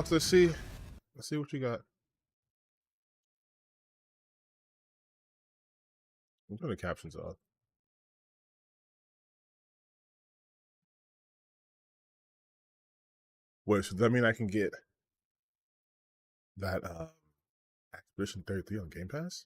Let's see. Let's see what you got. I'm turning the captions off. Wait, so does that mean I can get that Expedition 33 on Game Pass?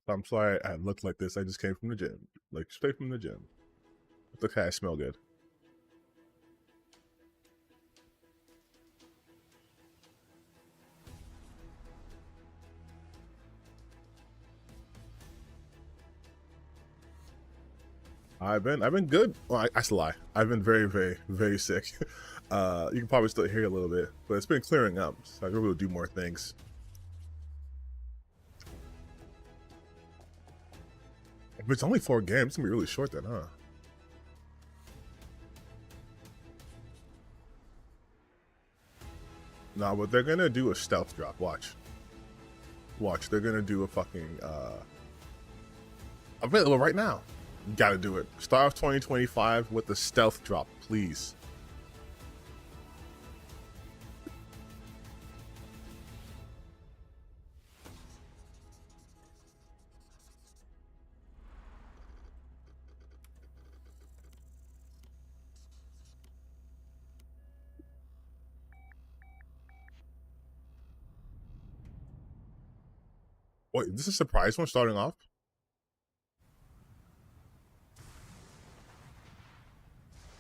I'm sorry I looked like this. I just came from the gym. Like, straight from the gym. It's okay, I smell good. I've been good. Well, I still lie. I've been very, very, very sick. You can probably still hear a little bit, but it's been clearing up. So I can really do more things. But it's only 4 games. It's gonna be really short then, huh? Nah, but they're gonna do a stealth drop. Watch. Watch. They're gonna do a fucking available right now. You gotta do it. Start of 2025 with the stealth drop, please. Wait, this is a surprise one starting off?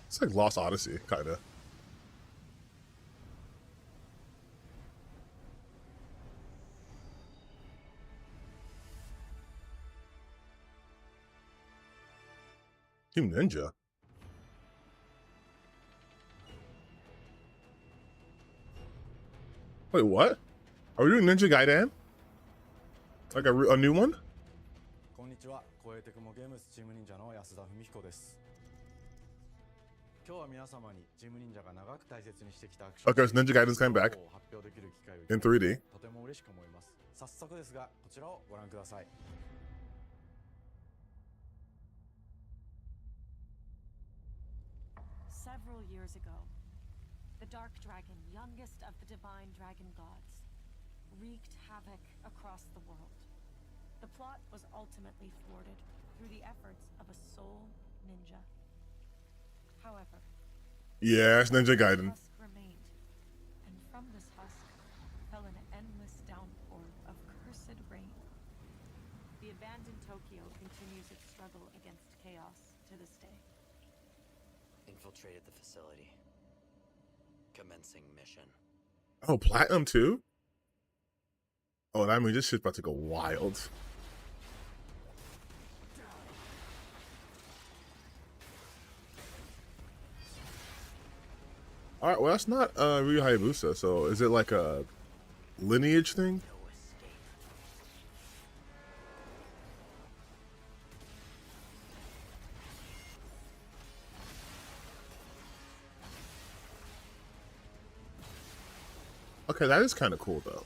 It's like Lost Odyssey, kinda. Team Ninja. Wait, what? Are we doing Ninja Gaiden? Like a new one? こんにちは、超えてくもゲームスチーム忍者の安田文彦です。今日は皆様にチーム忍者が長く大切にしてきたアクション Okay, so Ninja Gaiden's coming back を発表できる機会を in 3D. とても嬉しく思います。早速ですが、こちらをご覧ください。Several years ago, the Dark Dragon, youngest of the divine dragon gods, wreaked havoc across the world. The plot was ultimately thwarted through the efforts of a sole ninja. However, Yes, Ninja Gaiden. husk remained, and from this husk fell an endless downpour of cursed rain. The abandoned Tokyo continues its struggle against chaos to this day. Infiltrated the facility. Commencing mission. Oh, Platinum too? Oh, that means this shit's about to go wild. Alright, well that's not Ryu Hayabusa, so is it like a lineage thing? No escape. Okay, that is kind of cool though.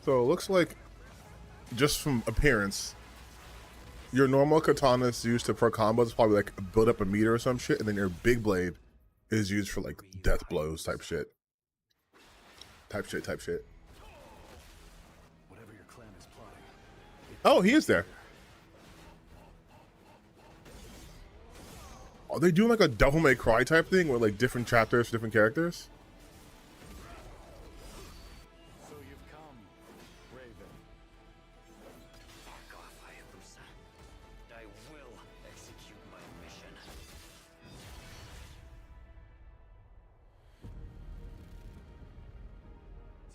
So it looks like, just from appearance, your normal katana is used to pro combos, it's probably like build up a meter or some shit, and then your big blade is used for like death blows type shit. Type shit. Whatever your clan is plotting. Oh, he is there. Are they doing like a Devil May Cry type thing with like different chapters for different characters? So you've come, Raven. Fuck off, Hayabusa. I will execute my mission.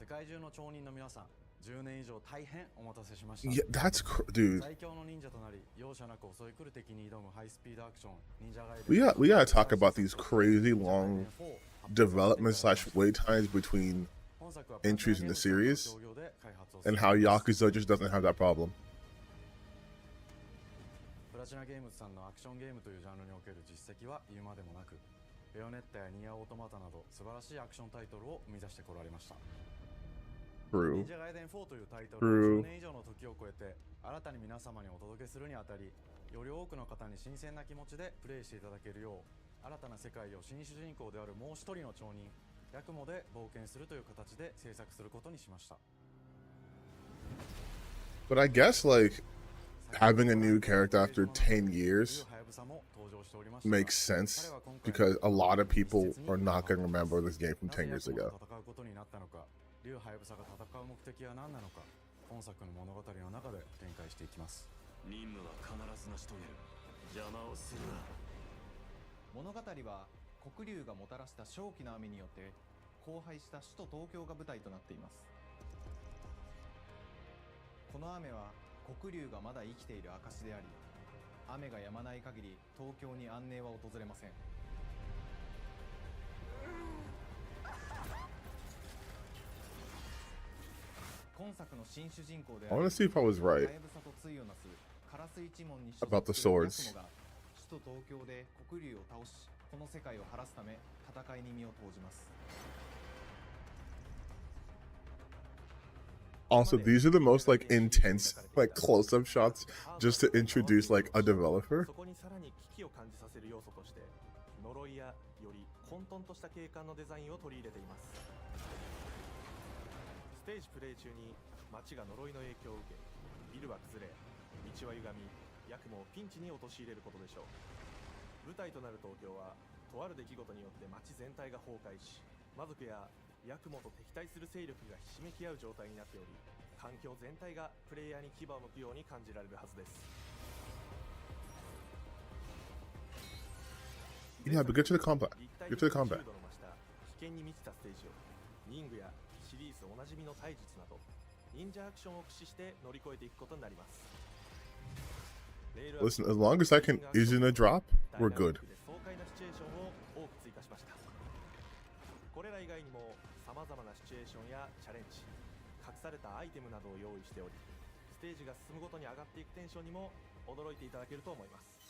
世界中の町人の皆さん、10年以上大変お待たせしました。 Yeah, that's dude. 最強の忍者となり容赦なく襲い来る敵に挑むハイスピードアクション忍者ガイデン。 We gotta talk about these crazy long development / wait times between entries in the series and how Yakuza just doesn't have that problem. プラチナゲームズさんのアクションゲームというジャンルにおける実績は言うまでもなく、ベヨネッタやニアオートマタなど素晴らしいアクションタイトルを生み出してこられました。 True. 忍者ガイデン4というタイトルを10年以上の時を超えて新たに皆様にお届けするにあたり、より多くの方に新鮮な気持ちでプレイしていただけるよう、新たな世界を新主人公であるもう一人の町人ヤクモで冒険するという形で制作することにしました。 But I guess like having a new character after 10 years makes sense because a lot of people are not going to remember this game from 10 years ago. 竜ハヤブサが戦う目的は何なのか、本作の物語の中で展開していきます。任務は必ず成し遂げる。邪魔をするな。物語は黒竜がもたらした正気の雨によって荒廃した首都東京が舞台となっています。この雨は黒竜がまだ生きている証であり、雨が止まない限り東京に安寧は訪れません。今作の新主人公であ I る want to see if I was ハ right ヤブサと対をなすカラス一門に所属 about the するヤ swords. クモが首都東京で黒竜を倒し、この世界を晴らすため戦いに身を投じます。 Also, these are the most like intense like close-up shots just to introduce like a developer. そこにさらに危機を感じさせる要素として呪いやより混沌とした景観のデザインを取り入れています。ステージプレイ中に街が呪いの影響を受け、ビルは崩れ、道は歪み、ヤクモをピンチに陥れることでしょう。舞台となる東京はとある出来事によって街全体が崩壊し、魔族やヤクモと敵対する勢力がひしめき合う状態になっており、環境全体がプレイヤーに牙を向くように感じられるはずです。 Yeah, but get to the combat. Get to the combat. 危険に満ちたステージを忍具やシリーズおなじみの体術など忍者アクションを駆使して乗り越えていくことになります。 Listen, as long as I can is in a drop, we're good. 爽快なシチュエーションを多く追加しました。これら以外にも様々なシチュエーションやチャレンジ、隠されたアイテムなどを用意しており、ステージが進むごとに上がっていくテンションにも驚いていただけると思います。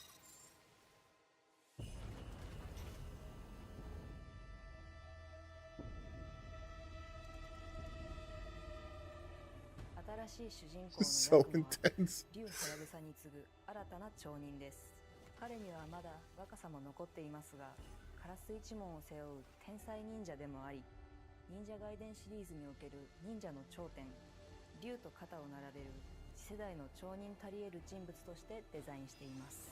新しい主人 This is 公 so のヤクモは intense. 竜ハヤブサに次ぐ新たな町人です。彼にはまだ若さも残っていますが、カラス一門を背負う天才忍者でもあり、忍者ガイデンシリーズにおける忍者の頂点、竜と肩を並べる次世代の町人たり得る人物としてデザインしています。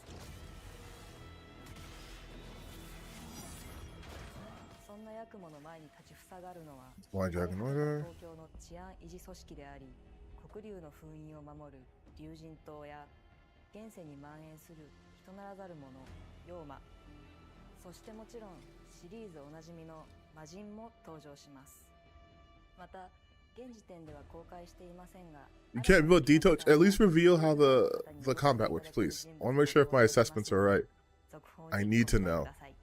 そんなヤクモの前に立ちふさがるのは Why Dragon Order? 東京の治安維持組織であり、黒竜の封印を守る竜神島や現世に蔓延する人ならざる者妖魔、そしてもちろんシリーズおなじみの魔人も登場します。また現時点では公開していませんが、 You can't reveal details. At least reveal how the combat works, please. I want to make sure if my assessments are right. 続報 I に need to ご期待 know. ください。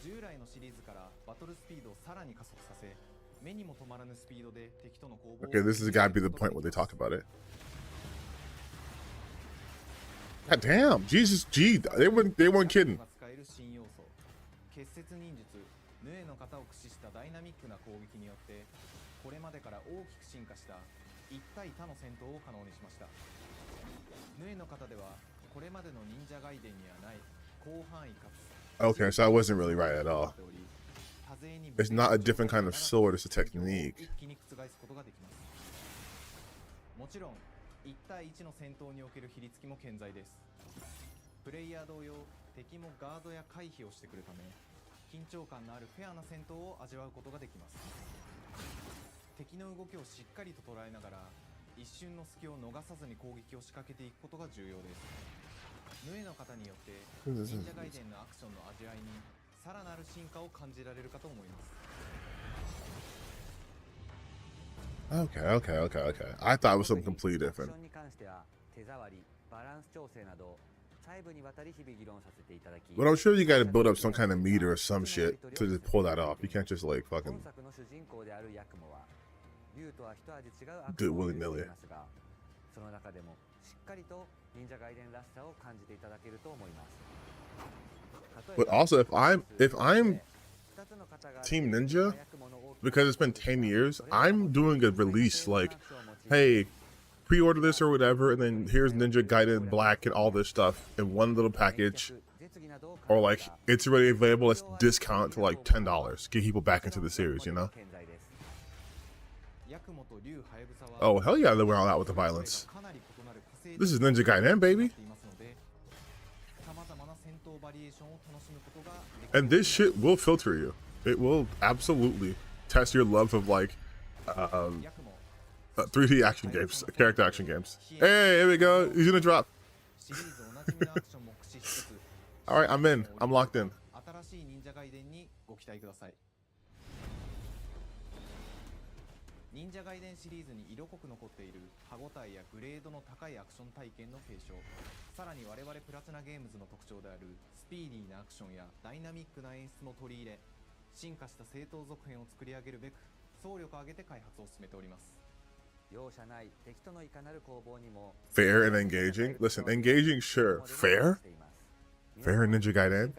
従来のシリーズからバトルスピードをさらに加速させ、目にも止まらぬスピードで敵との攻防を Okay, this has got to be the point where they talk about it. God damn, Jesus, G, they weren't kidding. が使える新要素、結節忍術ヌエの型を駆使したダイナミックな攻撃によってこれまでから大きく進化した一対他の戦闘を可能にしました。ヌエの型ではこれまでの忍者ガイデンにはない広範囲かつ Okay, so I wasn't really right at all. It's not a different kind of sword, it's a technique. 一気に覆すことができます。もちろん1対1の戦闘における比率も健在です。プレイヤー同様、敵もガードや回避をしてくるため、緊張感のあるフェアな戦闘を味わうことができます。敵の動きをしっかりと捉えながら、一瞬の隙を逃さずに攻撃を仕掛けていくことが重要です。ヌエの方によって、忍者ガイデンのアクションの味わいにさらなる進化を感じられるかと思います。Okay. I thought it was something completely different. に関しては手触り、バランス調整など細部にわたり日々議論させていただき、 But I'm sure you got to build up some kind of meter or some shit to just pull that off. You can't just like 本 fucking 作の主人公であるヤクモは竜とは一味違う悪 do it 魔を有 willy してい nilly. ますが、その中でもしっかりと忍者ガイデンらしさを感じていただけると思います。 But also, if I'm Team Ninja, because it's been 10 years, I'm doing a release like, hey, pre-order this or whatever, and then here's Ninja Gaiden Black and all this stuff in one little package, or like it's already available, let's discount to like $10, get people back into the series, you know? Oh hell yeah, they went all out with the violence. This is Ninja Gaiden, baby. And this shit will filter you. It will absolutely test your love of like 3D action games, character action games. Hey, here we go. He's gonna drop. All right, I'm in. I'm locked in. 新しい忍者ガイデンにご期待ください。忍者ガイデンシリーズに色濃く残っている歯ごたえやグレードの高いアクション体験の継承、さらに我々プラチナゲームズの特徴であるスピーディーなアクションやダイナミックな演出も取り入れ、進化した正当続編を作り上げるべく総力を挙げて開発を進めております。 容赦ない敵とのいかなる攻防にも Fair and engaging. Listen, engaging, sure. Fair? Fair in Ninja Gaiden?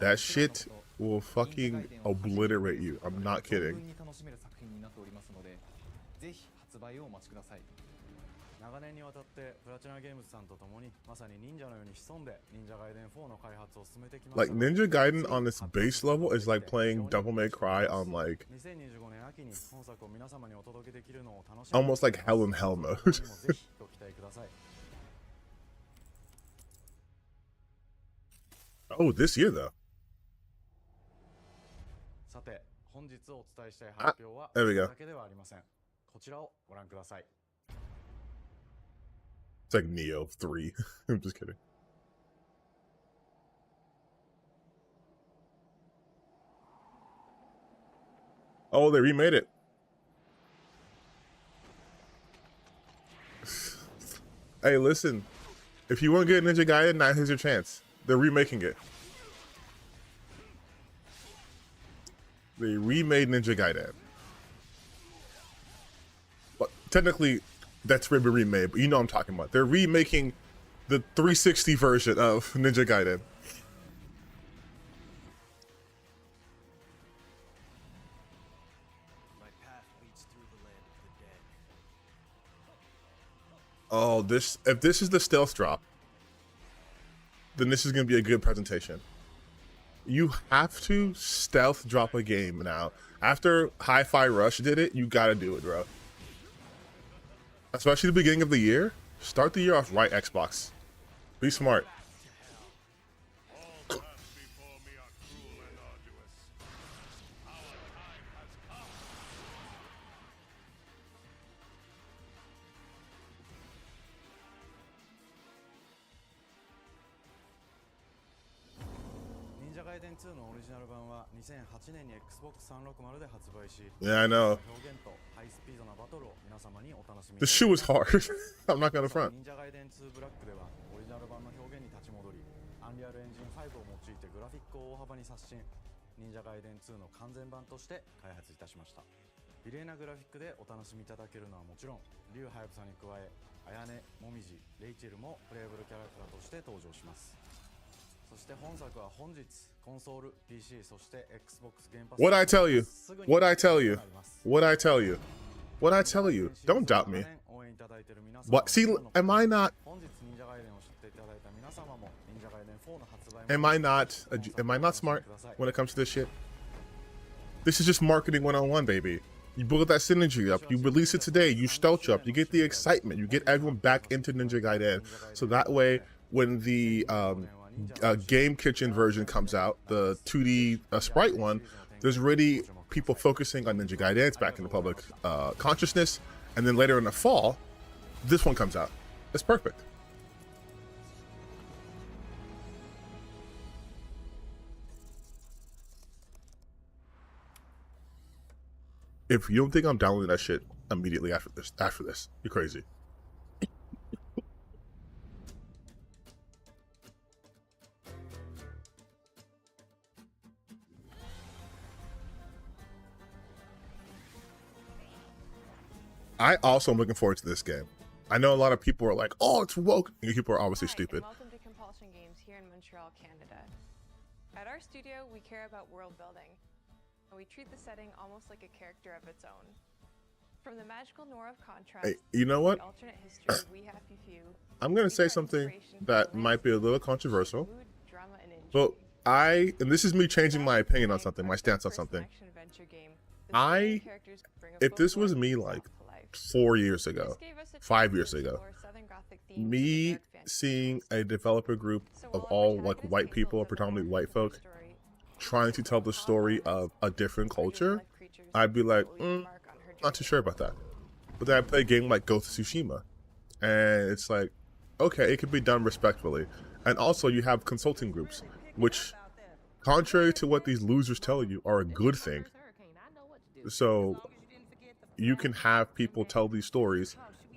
That shit will fucking obliterate you. I'm not kidding. 長年にわたってプラチナゲームズさんと共にまさに忍者のように潜んで忍者ガイデン4の開発を進めてきました。 Like Ninja Gaiden on its base level is like playing Devil May Cry on like 2025年秋に本作を皆様にお届けできるのを楽しみに almost like Hell in Hell mode. ぜひご期待ください。 Oh, this year though. さて、本日お伝えしたい発表は there we go. だけではありません。こちらをご覧ください。 It's like Neo 3. I'm just kidding. Oh, they remade it. Hey, listen. If you want to get Ninja Gaiden, now here's your chance. They're remaking it. They remade Ninja Gaiden. But technically, that's been remade, but you know what I'm talking about. They're remaking the 360 version of Ninja Gaiden. My path leads through the land of the dead. Oh, if this is the stealth drop, then this is going to be a good presentation. You have to stealth drop a game now. After Hi-Fi Rush did it, you got to do it, bro. Especially the beginning of the year. Start the year off right, Xbox. Be smart. Ninja Gaiden 2のオリジナル版は2008年に Xbox 360で発売し、 Yeah, I know. 表現とハイスピードなバトルを皆様にお楽しみ The shoe is hard. I'm not gonna front. Ninja Gaiden 2 Black ではオリジナル版の表現に立ち戻り、Unreal Engine 5を用いてグラフィックを大幅に刷新、Ninja Gaiden 2の完全版として開発いたしました。美麗なグラフィックでお楽しみいただけるのはもちろん、リュウハヤブサに加え、あやね、もみじ、レイチェルもプレイブルキャラクターとして登場します。そして本作は本日、コンソール、PC、そして Xbox 原発 What I tell you? What I tell you? What I tell you? What I tell you? Don't doubt me. What? See, am I not? Am I not smart when it comes to this shit? This is just marketing 101, baby. You build that synergy up. You release it today. You stealth up. You get the excitement. You get everyone back into Ninja Gaiden. So that way, when the Game Kitchen version comes out, the 2D sprite one, there's already people focusing on Ninja Gaiden. It's back in the public consciousness. And then later in the fall, this one comes out. It's perfect. If you don't think I'm downloading that shit immediately after this, you're crazy. I also am looking forward to this game. I know a lot of people are like, "Oh, it's woke." And people are obviously stupid. Welcome to Compulsion Games here in Montreal, Canada. At our studio, we care about world building, and we treat the setting almost like a character of its own. From the magical noir of contrast, Hey, you know what? the alternate history we have few. I'm gonna say something that might be a little controversial, but and this is me changing my opinion on something, my stance on something. If this was me like 4 years ago, 5 years ago, me seeing a developer group of all like white people, or predominantly white folk, trying to tell the story of a different culture, I'd be like, not too sure about that. But then I play a game like Ghost of Tsushima, and it's like, okay, it could be done respectfully. And also you have consulting groups, which, contrary to what these losers tell you, are a good thing. So you can have people tell these stories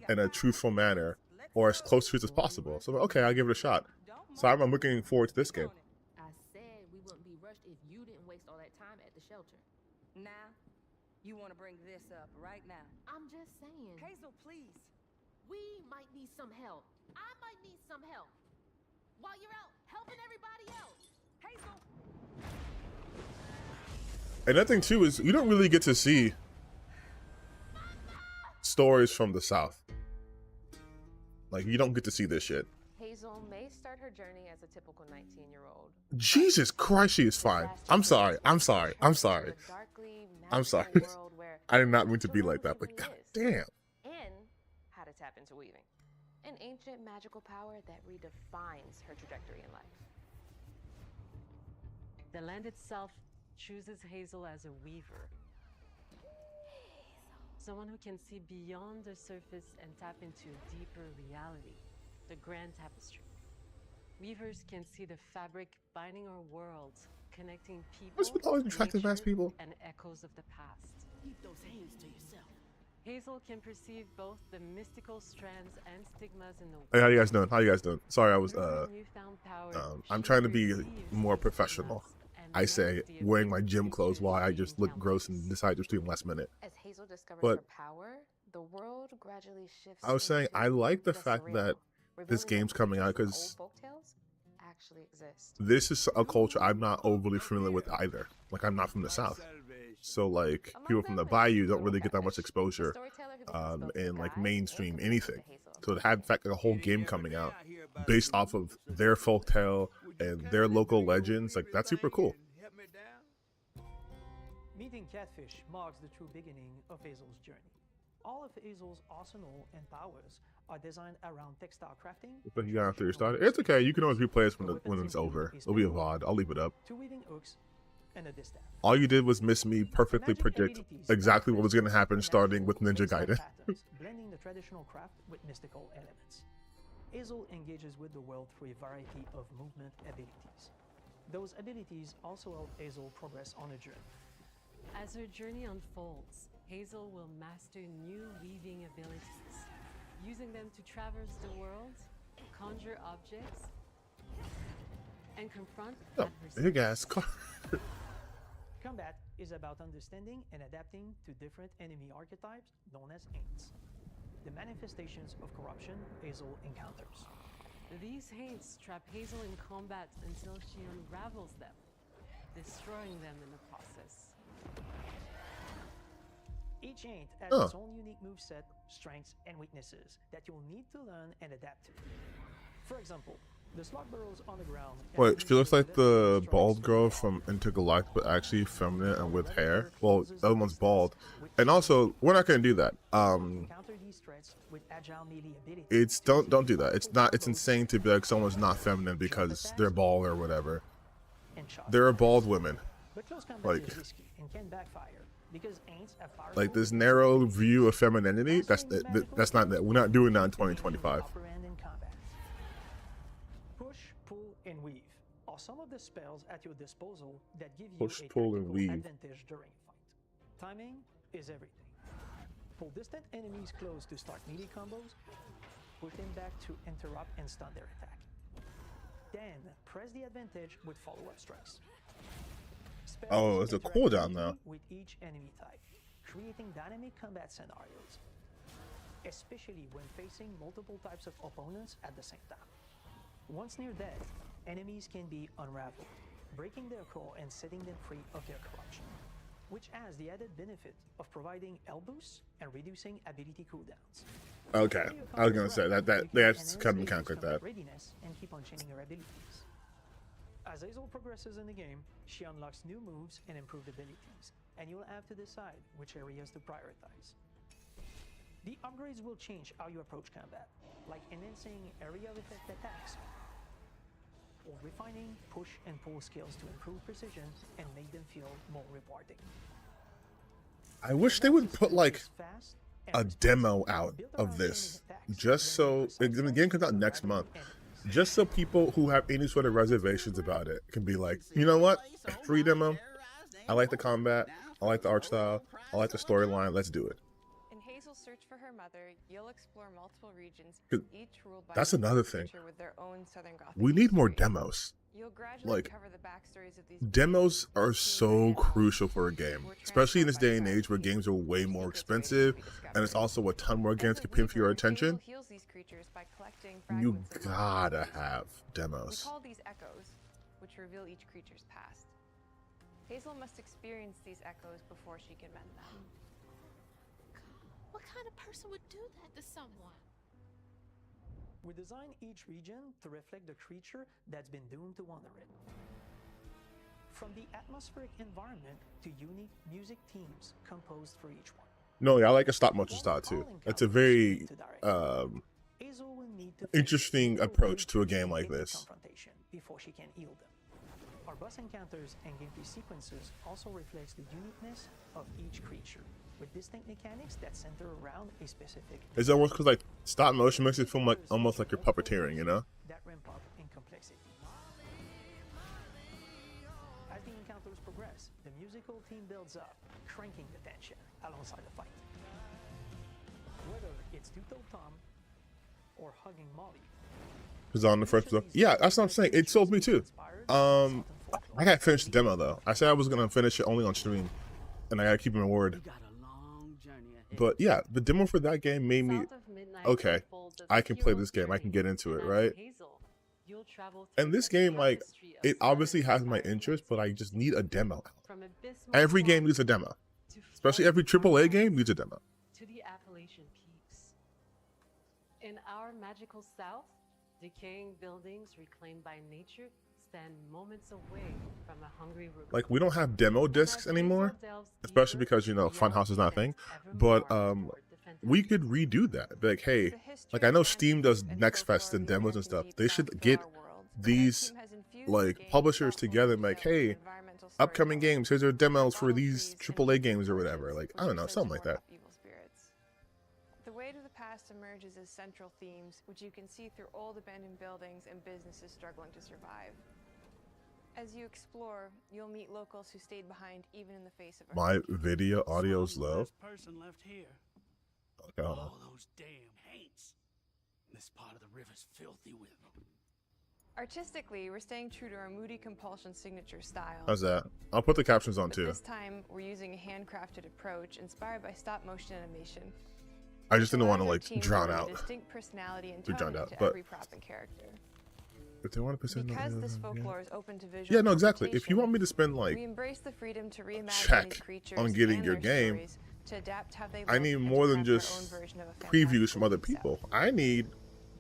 in a truthful manner, or as close to it as possible. So okay, I'll give it a shot. So I'm looking forward to this game. I said we wouldn't be rushed if you didn't waste all that time at the shelter. Now, you want to bring this up right now. I'm just saying. Hazel, please. We might need some help. I might need some help. While you're out helping everybody else. Hazel! Another thing too is you don't really get to see stories from the South. Like, you don't get to see this shit. Hazel may start her journey as a typical 19-year-old. Jesus Christ, she is fine. I'm sorry. I'm sorry. I'm sorry. I'm sorry. I did not mean to be like that, but god damn. And how to tap into weaving. An ancient magical power that redefines her trajectory in life. The land itself chooses Hazel as a weaver. Someone who can see beyond the surface and tap into a deeper reality, the grand tapestry. Weavers can see the fabric binding our worlds, connecting people, What's with all these attractive ass people? and echoes of the past. Keep those hands to yourself. Hazel can perceive both the mystical strands and stigmas in the Hey, how you guys doing? How you guys doing? Sorry, I was Through her newfound power, I'm she trying to be perceives more the professional. stigmas and I say knows the wearing my ability gym to clothes while I change just look gross and encounters. decide to stream last minute. As Hazel discovers But her power, the world gradually shifts. I was saying into I like the the fact surreal, that this revealing game's that coming out creatures because from old folktales actually exist. this is a culture I'm not overly familiar with either. Like, I'm not from the South, so like people from the Bayou don't really get that much exposure in like mainstream anything. So to have in fact like a whole game coming out based off of their folktale and their local legends, like that's super cool. Meeting Catfish marks the true beginning of Hazel's journey. All of Hazel's arsenal and powers are designed around textile crafting. But you got after your start. It's okay. You can always replay this when it's over. It'll be a VOD. I'll leave it up. Two weaving hooks and a distaff. All you did was miss me perfectly predict exactly what was going to happen starting with Ninja Gaiden. Blending the traditional craft with mystical elements. Hazel engages with the world through a variety of movement abilities. Those abilities also help Hazel progress on a journey. As her journey unfolds, Hazel will master new weaving abilities, using them to traverse the world, conjure objects, and confront adversity. Big ass car. Combat is about understanding and adapting to different enemy archetypes known as Aints, the manifestations of corruption Hazel encounters. These haints trap Hazel in combat until she unravels them, destroying them in the process. Each Aint has its own unique moveset, strengths, and weaknesses that you'll need to learn and adapt to. For example, the slug burrows on the ground. Wait, she looks like the bald girl from Intergalactic, but actually feminine and with hair. Well, the other one's bald. And also, we're not gonna do that. It's don't do that. It's not. It's insane to be like someone's not feminine because they're bald or whatever. There are bald women. Like this narrow view of femininity. That's not that. We're not doing that in 2025. Push, pull, and weave are some of the spells at your disposal that give you Push, a pull, and tactical weave. advantage during fight. Timing is everything. Pull distant enemies close to start melee combos, push them back to interrupt and stun their attack. Then press the advantage with follow-up strikes. Spells Oh, it's a interact cooldown now. with each enemy type, creating dynamic combat scenarios, especially when facing multiple types of opponents at the same time. Once near death, enemies can be unraveled, breaking their core and setting them free of their corruption, which has the added benefit of providing health boosts and reducing ability cooldowns. Okay, I was gonna say that they have to come and counter that. Readiness and keep on chaining her abilities. As Hazel progresses in the game, she unlocks new moves and improved abilities, and you'll have to decide which areas to prioritize. The upgrades will change how you approach combat, like enhancing area of effect attacks, or refining push and pull skills to improve precision and make them feel more rewarding. I wish they would put like a demo out of this, just so the game comes out next month, just so people who have any sort of reservations about it can be like, you know what, free demo. I like the combat, I like the art style, I like the storyline. Let's do it. In Hazel's search for her mother, you'll explore multiple regions, each ruled by That's a another thing. creature with their own Southern Gothic We need more history. demos. You'll gradually Like, cover the backstories of these demos are so crucial for a game, especially in this day and age where games are way more expensive, and it's also a ton more games competing for your attention. Hazel heals these creatures by collecting You fragments of gotta have We demos. call these echoes, which reveal each creature's past. Hazel must experience these echoes before she can mend them. What kind of person would do that to someone? We design each region to reflect the creature that's been doomed to wander it. From the atmospheric environment to unique music themes composed for each one. No, yeah, I like a stop motion style too. It's a very Hazel will need to interesting approach to a game like this. confrontation before she can heal them. Our boss encounters and gameplay sequences also reflects the uniqueness of each creature, with distinct mechanics that center around a specific. It's almost because like stop motion makes it feel like almost like you're puppeteering, you know? That ramp up in complexity. As the encounters progress, the musical theme builds up, cranking the tension alongside the fight. Whether it's two-toed Tom or hugging Molly. Because on the first episode, yeah, that's what I'm saying. It sold me too. I gotta finish the demo though. I said I was gonna finish it only on stream, and I gotta keep my word. But yeah, the demo for that game made me okay. I can play this game. I can get into it, right? And this game, like, it obviously has my interest, but I just need a demo. Every game needs a demo, especially every AAA game needs a demo. To the Appalachian Peaks. In our magical south, decaying buildings reclaimed by nature stand moments away from a hungry root. Like, we don't have demo discs anymore, especially because, you know, Funhouse is not a thing. But we could redo that. Be like, hey, like, I know Steam does Next Fest and demos and stuff. They should get these like publishers together and be like, hey, upcoming games, here's our demos for these AAA games or whatever. Like, I don't know, something like that. The weight of the past emerges as central themes, which you can see through old abandoned buildings and businesses struggling to survive. As you explore, you'll meet locals who stayed behind even in the face of My video audio's low. Person left here. Okay, hold on. All those damn haints. This part of the river's filthy with them. Artistically, we're staying true to our moody compulsion signature style. How's that? I'll put the captions on But too. this time, we're using a handcrafted approach inspired by stop-motion animation. I just didn't want to Allows our like team to drown bring a out. distinct personality and Be drowned tone out, to but every prop and character. if they want to present, Because this folklore is open to visual yeah, no, exactly. If you interpretation, want me to spend like we embrace the freedom to reimagine check these creatures on getting and your their game, stories to adapt how they I look need and to more than craft their just own version of a previews from other people. I need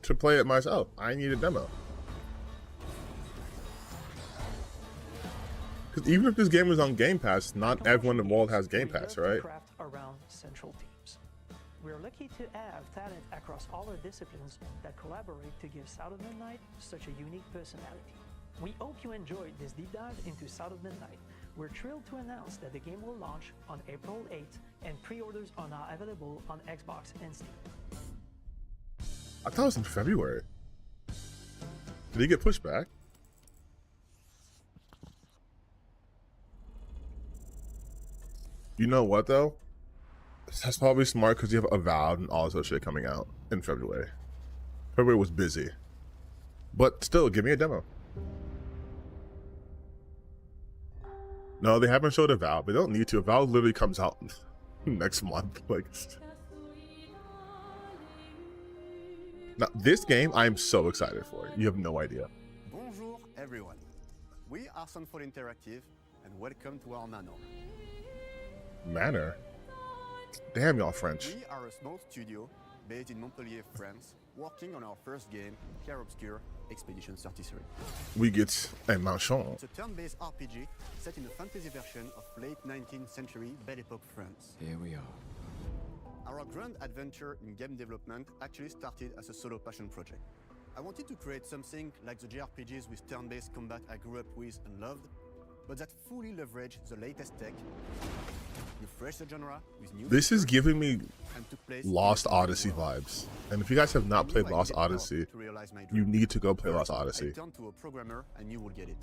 to play it myself. I need a demo. Because even if this game is on Game Pass, not everyone in the world has Game Pass, right? Craft around central themes. We're lucky to have talent across all our disciplines that collaborate to give South of Midnight such a unique personality. We hope you enjoyed this deep dive into South of Midnight. We're thrilled to announce that the game will launch on April 8th, and pre-orders are now available on Xbox and Steam. I thought it was in February. Did he get pushed back? You know what though? That's probably smart because you have Avowed and all this other shit coming out in February. February was busy. But still, give me a demo. No, they haven't showed Avowed, but they don't need to. Avowed literally comes out next month. Like, now this game I'm so excited for. You have no idea. Bonjour everyone. We are Sunfall Interactive and welcome to our manor. Manor? Damn, y'all French. We are a small studio based in Montpellier, France, working on our first game, Clair Obscur Expedition 33. We get a mansion. It's a turn-based RPG set in a fantasy version of late 19th century Belle Epoque France. Here we are. Our grand adventure in game development actually started as a solo passion project. I wanted to create something like the JRPGs with turn-based combat I grew up with and loved, but that fully leveraged the latest tech, refresh the genre with new This is giving me and took place Lost Odyssey vibes. And if you guys have not played Lost Odyssey, you need to go play Lost Odyssey. I turned to a programmer and you will get it.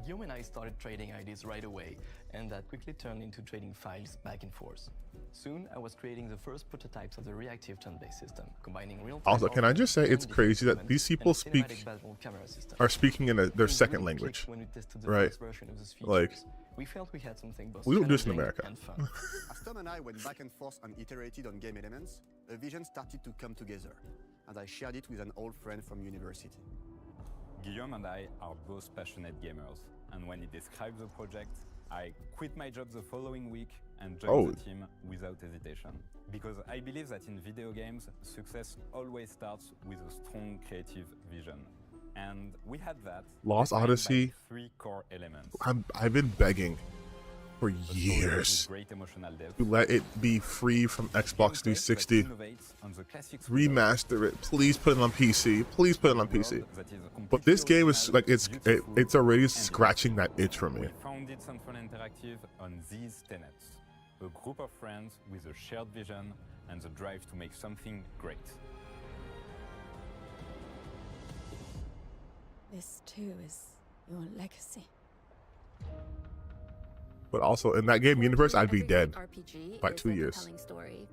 Guillaume and I started trading ideas right away, and that quickly turned into trading files back and forth. Soon, I was creating the first prototypes of the reactive turn-based system, combining real-time. Also, can I just say it's crazy that these people are speaking in their second language, right? Like, we felt we had something both we don't do this in challenging America. and fun. As Tom and I went back and forth and iterated on game elements, a vision started to come together, and I shared it with an old friend from university. Guillaume and I are both passionate gamers, and when he described the project, I quit my job the following week and joined the team without hesitation. Because I believe that in video games, success always starts with a strong creative vision. And we had that. Lost Odyssey. 3 core elements. I've been begging for years to let it be free from Xbox 360. Remaster it. Please put it on PC. Please put it on PC. But this game is like it's already scratching that itch for me. We founded Sunfall Interactive on these tenets: a group of friends with a shared vision and the drive to make something great. This too is your legacy. But also in that game universe, I'd be Every dead great RPG by is 2 a years. compelling story.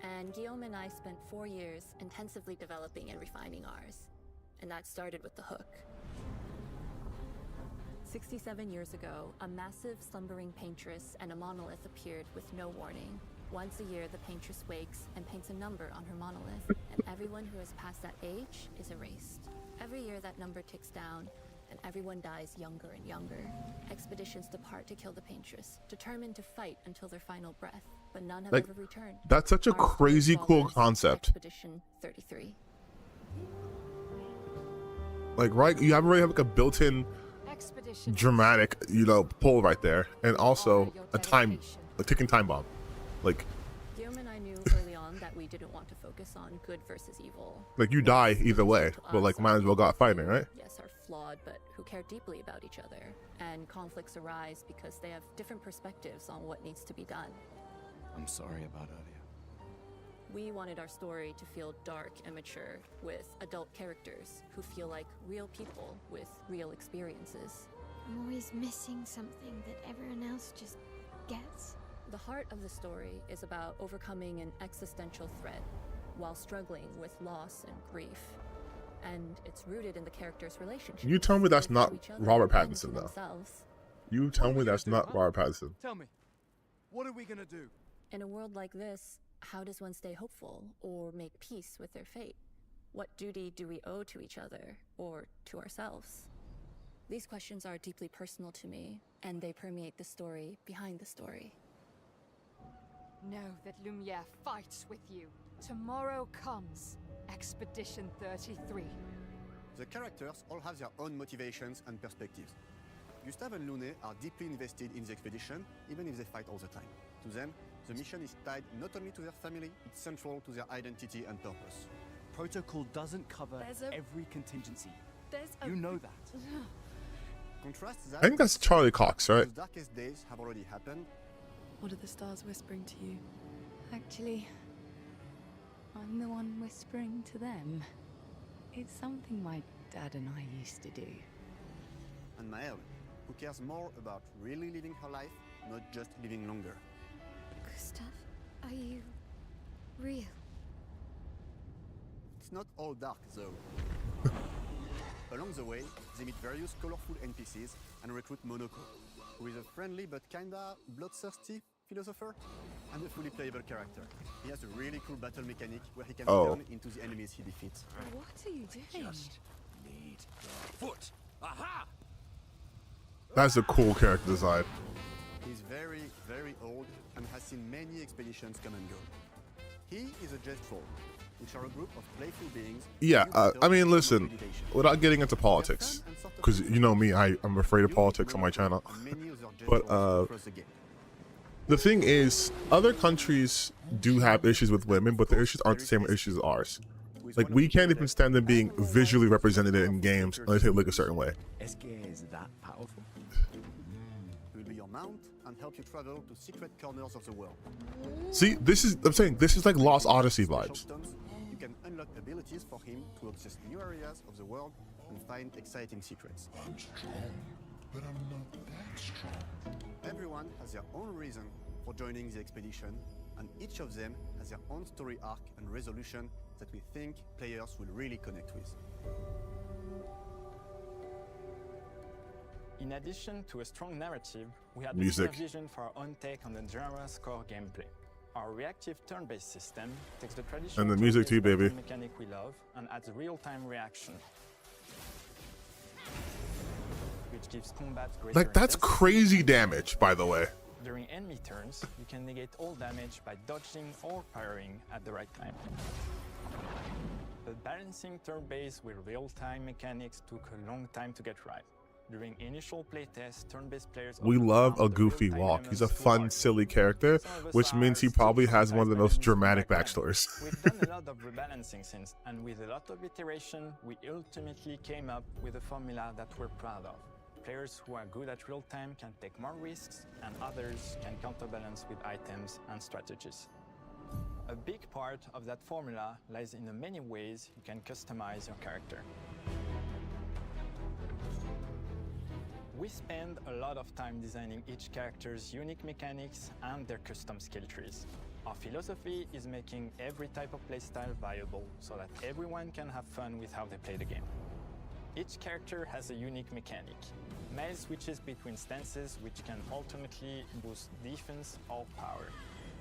And Guillaume and I spent 4 years intensively developing and refining ours. And that started with the hook. 67 years ago, a massive slumbering paintress and a monolith appeared with no warning. Once a year, the paintress wakes and paints a number on her monolith, and everyone who has passed that age is erased. Every year that number ticks down, and everyone dies younger and younger. Expeditions depart to kill the paintress, determined to fight until their final breath, but none have Like, ever returned. that's such a Ours crazy was cool concept. Expedition 33. Like, right, you already have like a built-in dramatic, pull right there, and also a ticking time bomb. Like, Guillaume and I knew early on that we didn't want to focus on good versus evil. like you die either way, but like might as well got fighting, right? Yes, are flawed, but who care deeply about each other. And conflicts arise because they have different perspectives on what needs to be done. I'm sorry about earlier. We wanted our story to feel dark and mature, with adult characters who feel like real people with real experiences. I'm always missing something that everyone else just gets. The heart of the story is about overcoming an existential threat while struggling with loss and grief. And it's rooted in the characters' relationships. You tell me that's not to each other Robert and to Pattinson, though. themselves. You tell me that's not Robert Pattinson. Tell me, what are we gonna do? In a world like this, how does one stay hopeful or make peace with their fate? What duty do we owe to each other or to ourselves? These questions are deeply personal to me, and they permeate the story behind the story. Know that Lumiere fights with you. Tomorrow comes Expedition 33. The characters all have their own motivations and perspectives. Gustave and Lune are deeply invested in the expedition, even if they fight all the time. To them, the mission is tied not only to their family, it's central to their identity and purpose. Protocol doesn't cover every contingency. You know that. Contrast that. I think that's Charlie Cox, right? The darkest days have already happened. What are the stars whispering to you? Actually, I'm the one whispering to them. It's something my dad and I used to do. And Maëlle, who cares more about really living her life, not just living longer. Gustav, are you real? It's not all dark, though. Along the way, they meet various colorful NPCs and recruit Monoko, who is a friendly but kinda bloodthirsty philosopher and a fully playable character. He has a really cool battle mechanic where he can turn into the enemies he defeats. What are you doing? Just need your foot. Aha! That's a cool character design. He's very, very old and has seen many expeditions come and go. He is a Jet Troll, which are a group of playful beings. Yeah, I mean, listen, without getting into politics, because you know me, I'm afraid of politics on my channel. But the thing is, other countries do have issues with women, but the issues aren't the same issues as ours. Like, we can't even stand them being visually represented in games unless they look a certain way. Is that powerful? He will be your mount and help you travel to secret corners of the world. See, I'm saying, this is like Lost Odyssey vibes. You can unlock abilities for him to access new areas of the world and find exciting secrets. I'm strong, but I'm not that strong. Everyone has their own reason for joining the expedition, and each of them has their own story arc and resolution that we think players will really connect with. In addition to a strong narrative, we had Music. a vision for our own take on the genre's core gameplay. Our reactive turn-based system takes the traditional And the music too, baby. mechanic we love and adds real-time reaction, which gives combat greater Like, that's intensity. crazy damage, by the way. During enemy turns, you can negate all damage by dodging or parrying at the right time. But balancing turn-based with real-time mechanics took a long time to get right. During initial playtests, turn-based players We love a goofy walk. He's a fun, silly character, which means he probably has one of the most dramatic backstories. We've done a lot of rebalancing since, and with a lot of iteration, we ultimately came up with a formula that we're proud of. Players who are good at real-time can take more risks, and others can counterbalance with items and strategies. A big part of that formula lies in the many ways you can customize your character. We spend a lot of time designing each character's unique mechanics and their custom skill trees. Our philosophy is making every type of playstyle viable so that everyone can have fun with how they play the game. Each character has a unique mechanic. Melee switches between stances which can ultimately boost defense or power.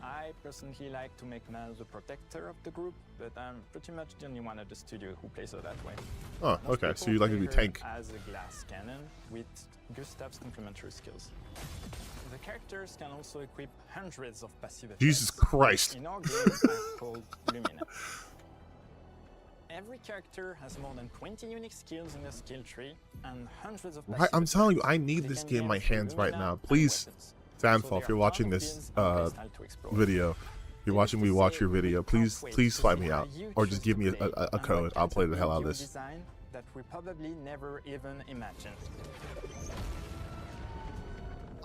I personally like to make Mel the protector of the group, but I'm pretty much the only one at the studio who plays her that way. Oh, okay, so you like to be tank. As a glass cannon with Gustav's complementary skills. The characters can also equip hundreds of passive effects. Jesus Christ. In our game, I've called Lumina. Every character has more than 20 unique skills in their skill tree and hundreds of passive I'm telling you, I effects need they this can game in my gain through hands right Lumina now. and Please, weapons. Sanfall, if you're watching this video, if you're watching me watch your video, please fly me out. Or just give me a code. I'll play the hell out of this. Design that we probably never even imagined.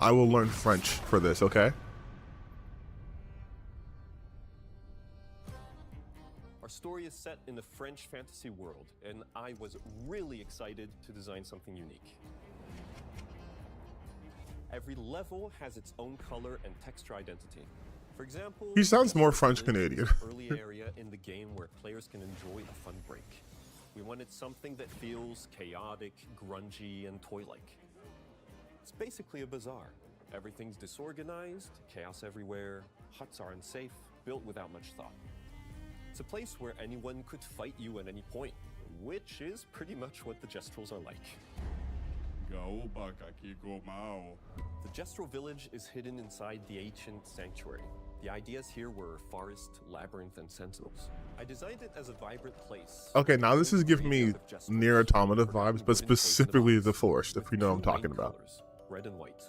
I will learn French for this, okay? Our story is set in the French fantasy world, and I was really excited to design something unique. Every level has its own color and texture identity. For example, He sounds more French Canadian. early area in the game where players can enjoy a fun break. We wanted something that feels chaotic, grungy, and toy-like. It's basically a bazaar. Everything's disorganized, chaos everywhere, huts are unsafe, built without much thought. It's a place where anyone could fight you at any point, which is pretty much what the Jestrels are like. The Jestral village is hidden inside the ancient sanctuary. The ideas here were forest, labyrinth, and sentinels. I designed it as a vibrant place. Okay, now this is giving me Nier Automata vibes, but specifically the Forest, if you know what I'm talking about. Colors, red and white.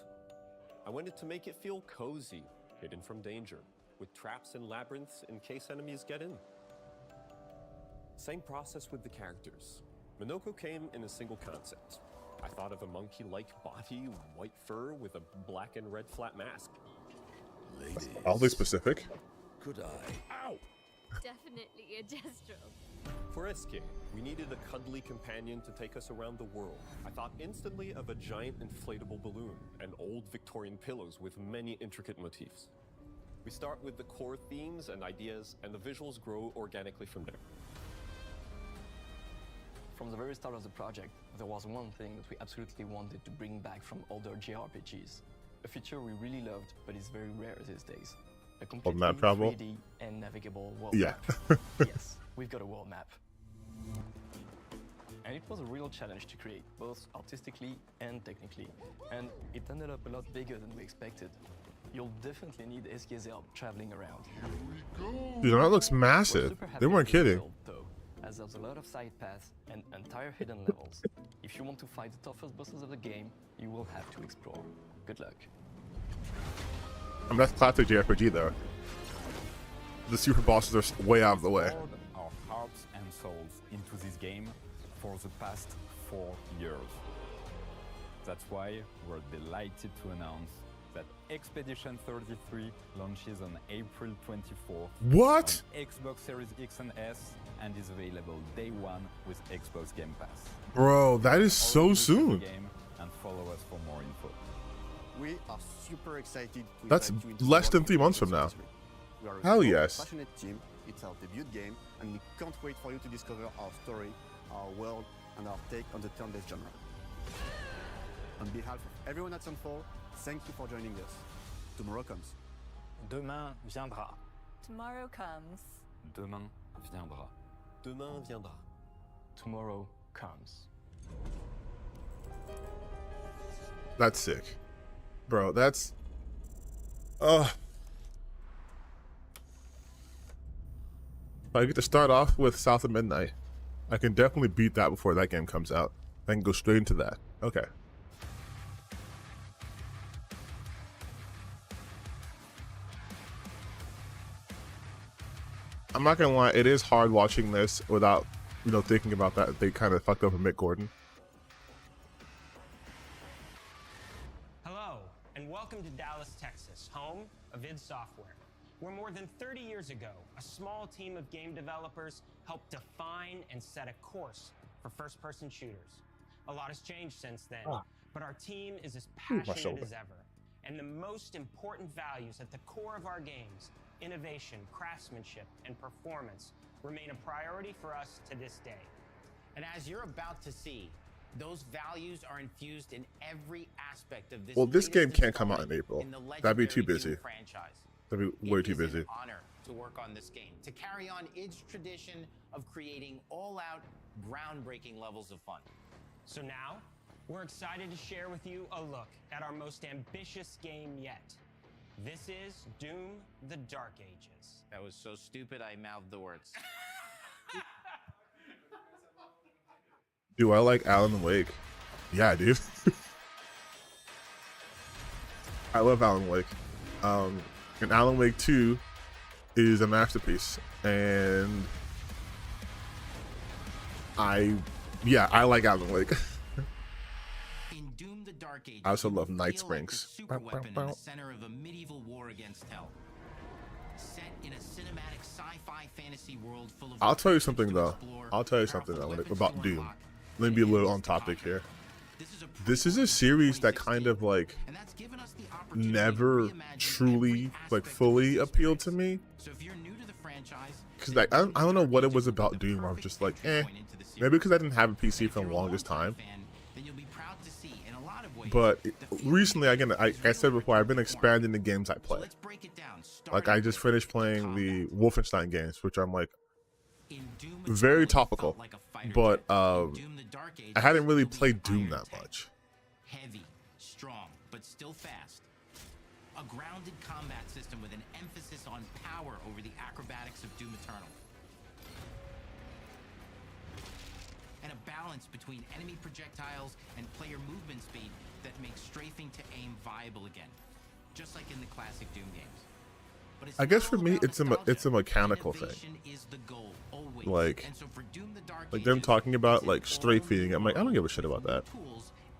I wanted to make it feel cozy, hidden from danger, with traps and labyrinths in case enemies get in. Same process with the characters. Monoko came in a single concept. I thought of a monkey-like body, white fur with a black and red flat mask. Ladies, Oddly specific. could I? Ow! Definitely a Destro. For Eske, we needed a cuddly companion to take us around the world. I thought instantly of a giant inflatable balloon and old Victorian pillows with many intricate motifs. We start with the core themes and ideas, and the visuals grow organically from there. From the very start of the project, there was one thing that we absolutely wanted to bring back from older JRPGs. A feature we really loved, but is very rare these days. A completely map travel? 3D and navigable world Yeah. map. Yes, we've got a world map. And it was a real challenge to create, both artistically and technically. And it ended up a lot bigger than we expected. You'll definitely need SK's help traveling around. Dude, that looks massive. They weren't kidding. Though, as there's a lot of side paths and entire hidden levels. If you want to fight the toughest bosses of the game, you will have to explore. Good luck. I mean, that's classic JRPG though. The super bosses are way out of the way. Poured our hearts and souls into this game for the past 4 years. That's why we're delighted to announce that Expedition 33 launches on April 24th. What? On Xbox Series X and S and is available day one with Xbox Game Pass. Bro, that is so soon. Game and follow us for more info. We are super excited to That's invite you into less the than world 3 of months from now. 33. We are a Hell small, yes. passionate team. It's our debut game, and we can't wait for you to discover our story, our world, and our take on the turn-based genre. On behalf of everyone at Sunfall, thank you for joining us. Tomorrow comes. Demain viendra. Tomorrow comes. Demain viendra. Demain viendra. Tomorrow comes. That's sick. Bro, that's... If I get to start off with South of Midnight, I can definitely beat that before that game comes out. I can go straight into that. Okay. I'm not gonna lie, it is hard watching this without, thinking about that they kind of fucked over Mick Gordon. Hello, and welcome to Dallas, Texas, home of id Software, where more than 30 years ago, a small team of game developers helped define and set a course for first-person shooters. A lot has changed since then, but our team is as passionate as ever. And the most important values at the core of our games, innovation, craftsmanship, and performance, remain a priority for us to this day. And as you're about to see, those values are infused in every aspect of this. Well, this game can't come out in April. That'd be too busy. That'd be way too busy. It's an honor to work on this game, to carry on id's tradition of creating all-out, groundbreaking levels of fun. So now, we're excited to share with you a look at our most ambitious game yet. This is Doom: The Dark Ages. That was so stupid, I mouthed the words. Do I like Alan Wake? Yeah, dude. I love Alan Wake. And Alan Wake 2 is a masterpiece. And I like Alan Wake. In Doom: The Dark Ages, I also love you Night feel like Springs. the super weapon in the center of a medieval war against hell. Set in a cinematic sci-fi fantasy world full of I'll tell you something though. About Doom. Let me be a little on topic here. This is a series that kind of like never truly like fully appealed to me. So if you're new to the franchise, Cause like I don't know what it was about Doom. I was just like, maybe because I didn't have a PC for the longest time. then you'll be proud to see in a lot of ways. But recently, again, I said before, I've been expanding the games I play. Like I just finished playing the Wolfenstein games, which I'm like very topical. But I hadn't really played Doom that much. Heavy, strong, but still fast. A grounded combat system with an emphasis on power over the acrobatics of Doom Eternal. And a balance between enemy projectiles and player movement speed that makes strafing to aim viable again, just like in the classic Doom games. But I guess for me, it's a mechanical thing. is the goal, always. Like and so for Doom: The Dark them Ages, talking about like strafing. I'm like, I don't give a shit about that.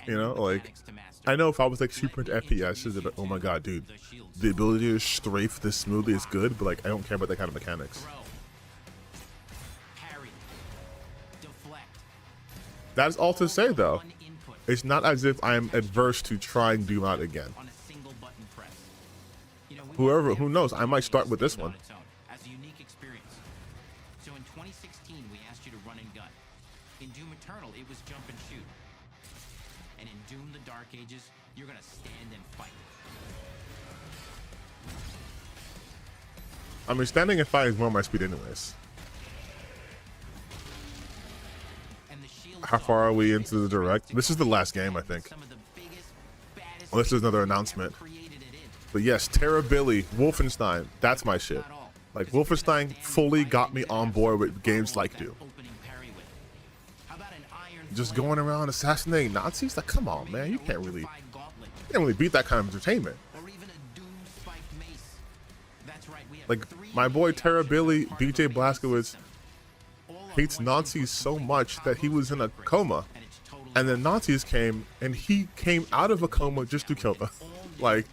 You know, like I know if I was like super into FPS, it'd be like, oh my god, dude, the ability to strafe this smoothly is good, but like I don't care about that kind of mechanics. That's all to say though. It's not as if I'm adverse to trying Doom out again. on a single button press. You know, we who knows? I might start with this one. As a unique experience. So in 2016, we asked you to run and gun. In Doom Eternal, it was jump and shoot. And in Doom the Dark Ages, you're gonna stand and fight. I mean, standing and fighting is more my speed anyways. How far are we into the direct? This is the last game, I think. Unless there's another announcement. But yes, Terrorbilly, Wolfenstein, that's my shit. Like, Wolfenstein fully got me on board with games like Doom. Just going around assassinating Nazis? Like, come on, man. You can't really beat that kind of entertainment. Like, my boy Terrorbilly, BJ Blazkowicz, hates Nazis so much that he was in a coma. And then Nazis came, and he came out of a coma just to kill them. Like,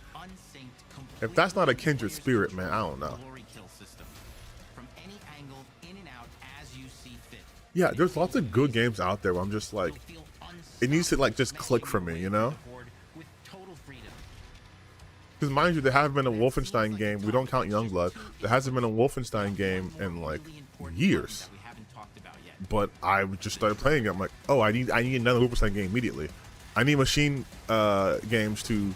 if that's not a kindred spirit, man, I don't know. Yeah, there's lots of good games out there where I'm just like, it needs to like just click for me, you know? Because mind you, there hasn't been a Wolfenstein game. We don't count Youngblood. There hasn't been a Wolfenstein game in like years. But I just started playing it. I'm like, oh, I need another Wolfenstein game immediately. I need machine games to.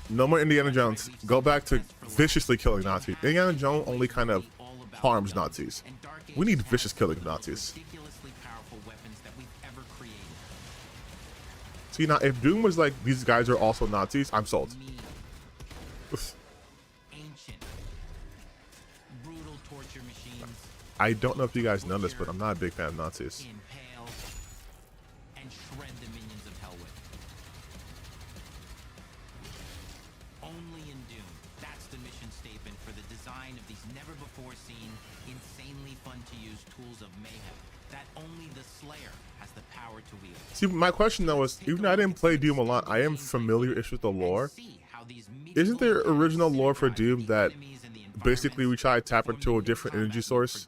No more Indiana Jones. Go back to viciously killing Nazis. Indiana Jones only kind of harms Nazis. We need vicious killing of Nazis. See, now if Doom was like, these guys are also Nazis, I'm sold. I don't know if you guys know this, but I'm not a big fan of Nazis. Only in Doom. That's the mission statement for the design of these never-before-seen, insanely fun-to-use tools of mayhem that only the Slayer has the power to wield. See, my question though is, even though I didn't play Doom a lot, I am familiar-ish with the lore. Isn't there original lore for Doom that basically we try to tap into a different energy source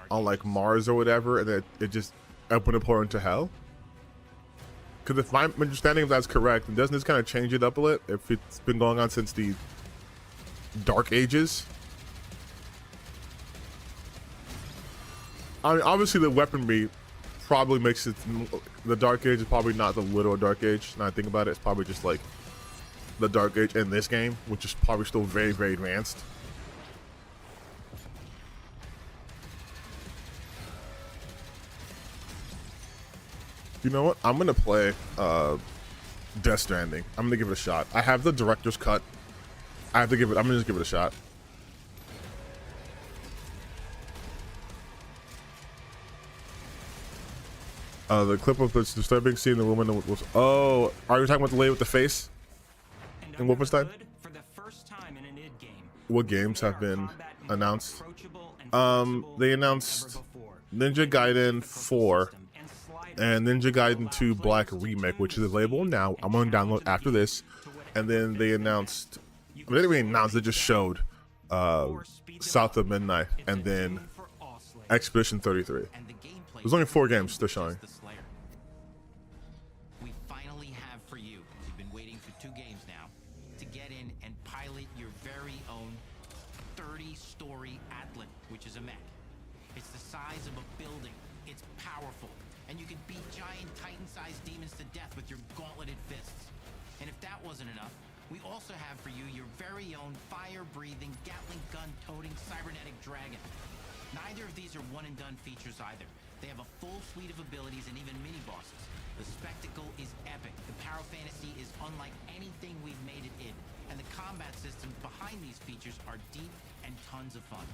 on like Mars or whatever, and then it just opened a portal into hell? Because if my understanding of that's correct, then doesn't this kind of change it up a little if it's been going on since the Dark Ages? I mean, obviously the weaponry probably makes it, the Dark Age is probably not the literal Dark Age. Now I think about it, it's probably just like the Dark Age in this game, which is probably still very, very advanced. You know what? I'm gonna play Death Stranding. I'm gonna give it a shot. I have the director's cut. I have to give it. I'm gonna just give it a shot. The clip of the disturbing scene, the woman was. Oh, are you talking about the lady with the face in Wolfenstein? What games have been announced? They announced Ninja Gaiden 4 and Ninja Gaiden 2 Black Remake, which is available now. I'm going to download after this. And then they announced, they didn't really announce, they just showed South of Midnight and then Expedition 33. There's only 4 games they're showing. We finally have for you, you've been waiting for 2 games now, to get in and pilot your very own 30-story Atlan, which is a mech. It's the size of a building, it's powerful, and you can beat giant Titan-sized demons to death with your gauntleted fists. And if that wasn't enough, we also have for you your very own fire-breathing, Gatling gun-toting cybernetic dragon. Neither of these are one-and-done features either. They have a full suite of abilities and even mini-bosses. The spectacle is epic. The Power Fantasy is unlike anything we've made it in. And the combat systems behind these features are deep and tons of fun.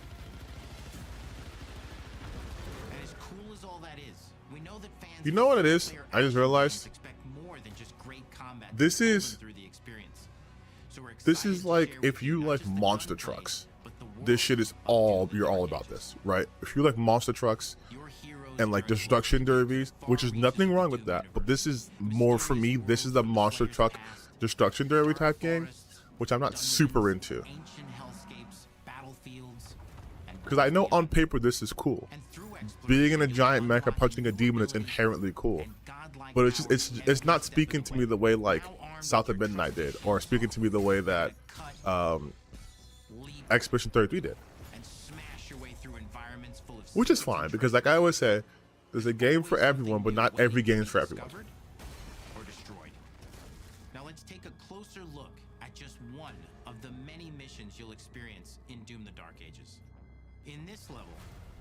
And as cool as all that is, we know that fans... You know what it is? I just realized. ...expect more than just great combat this is... through the experience. So we're This is like if you like monster trucks. This shit is all, you're all about this, right? If you like monster trucks and like destruction derbies, which is nothing wrong with that, but this is more for me, this is the monster truck destruction derby type game, which I'm not super into. Because I know on paper this is cool. Being in a giant mecha punching a demon is inherently cool. But it's just, it's not speaking to me the way like South of Midnight did, or speaking to me the way that Expedition 33 did. and smash your way through environments full of Which is fine, because like I always say, there's a game for everyone, but not every game is for everyone. or destroyed. Now let's take a closer look at just one of the many missions you'll experience in Doom the Dark Ages. In this level,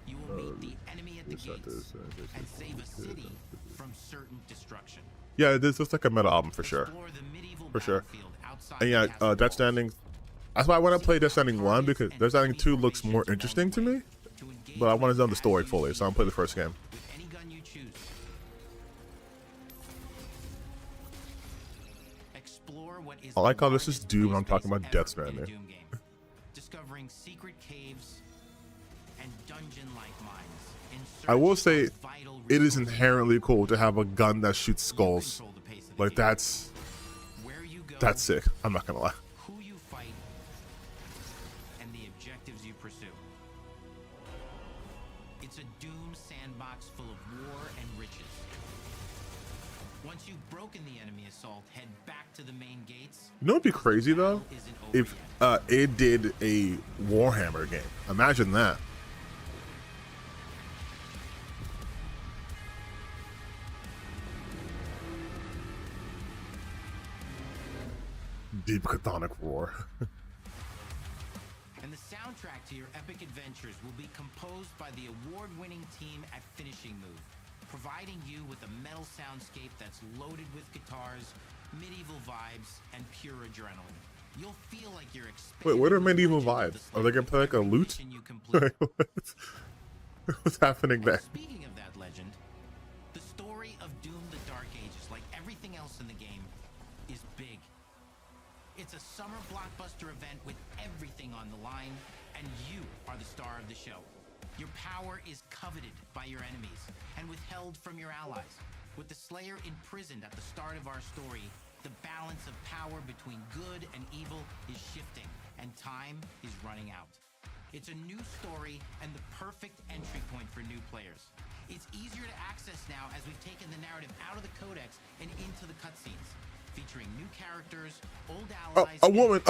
you will meet the enemy at the gates and save a city from certain destruction. Yeah, this looks like a meta album for sure. For sure. And yeah, Death Stranding. That's why I want to play Death Stranding 1, because Death Stranding 2 looks more interesting to me. But I want to know the story fully, so I'm gonna play the first game. With any gun you choose. Explore what is I like the how this is largest Doom. I'm play talking space about Death ever in a Stranding. Doom game. Discovering secret caves and dungeon-like mines in I will say, search of vital it is inherently cool to have a gun that shoots skulls. Like that's sick. I'm not gonna lie. who you fight, and the objectives you pursue. It's a Doom sandbox full of war and riches. Once you've broken the enemy assault, head back to the main gates. You know what'd be crazy though? If it did a Warhammer game. Imagine that. Deep chthonic roar. And the soundtrack to your epic adventures will be composed by the award-winning team at Finishing Move, providing you with a metal soundscape that's loaded with guitars, medieval vibes, and pure adrenaline. You'll feel like you're Wait, what are medieval vibes? Are they gonna play like a lute? What's happening there? Speaking of that legend, the story of Doom the Dark Ages, like everything else in the game, is big. It's a summer blockbuster event with everything on the line, and you are the star of the show. Your power is coveted by your enemies and withheld from your allies. With the Slayer imprisoned at the start of our story, the balance of power between good and evil is shifting, and time is running out. It's a new story and the perfect entry point for new players. It's easier to access now as we've taken the narrative out of the codex and into the cutscenes, featuring new characters, old allies, A woman.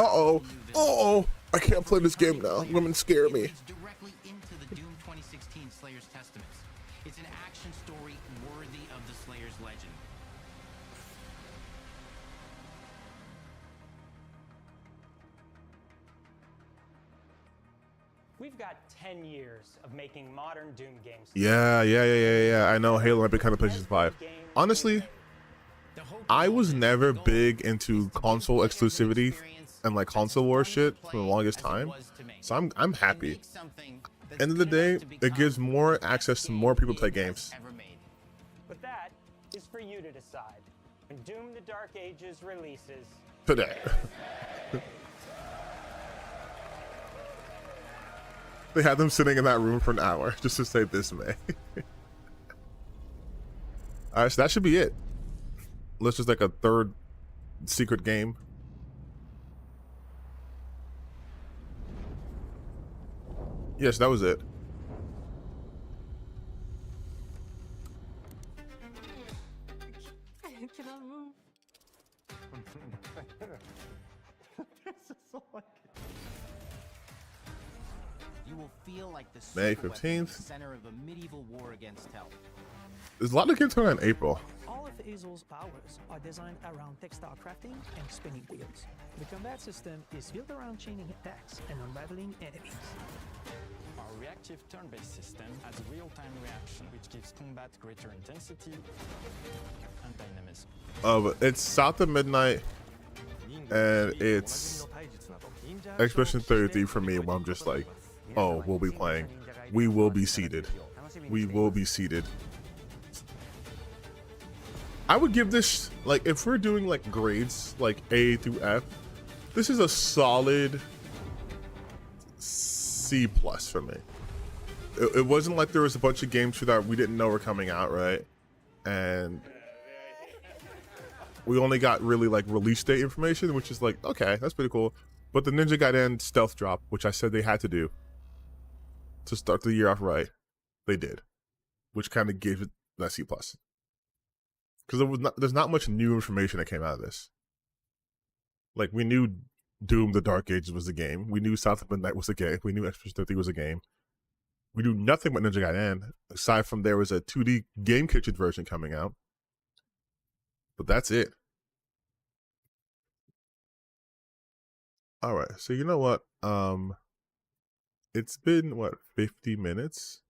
I can't play this game now. Women scare me. It's directly into the Doom 2016 Slayer's Testaments. It's an action story worthy of the Slayer's legend. We've got 10 years of making modern Doom games. Yeah. I know Halo might be kind of PlayStation 5. Honestly, I was never big into console exclusivity and like console war shit for the longest time. So I'm happy. End of the day, it gives more access to more people to play games. But that is for you to decide. When Doom the Dark Ages releases Today. They had them sitting in that room for an hour just to say this May. Alright, so that should be it. Let's just like a third secret game. Yes, that was it. I cannot move. This is so like you will feel like the May super weapon in the 15th. center of a medieval war against hell. There's a lot of games coming out in April. All of Hazel's powers are designed around textile crafting and spinning wheels. The combat system is built around chaining attacks and unraveling enemies. Our reactive turn-based system has real-time reaction, which gives combat greater intensity and dynamism. It's South of Midnight, and it's Expedition 33 for me, where I'm just like, oh, we'll be playing. We will be seated. We will be seated. I would give this, like, if we're doing like grades, like A through F, this is a solid C+ for me. It wasn't like there was a bunch of games that we didn't know were coming out, right? And we only got really like release date information, which is like, okay, that's pretty cool. But the Ninja Gaiden stealth drop, which I said they had to do to start the year off right, they did, which kind of gave it that C+. Because there's not much new information that came out of this. Like, we knew Doom: The Dark Ages was a game. We knew South of Midnight was a game. We knew Expedition 33 was a game. We knew nothing about Ninja Gaiden aside from there was a 2D Game Kitchen version coming out. But that's it. All right. So you know what? It's been what, 50 minutes?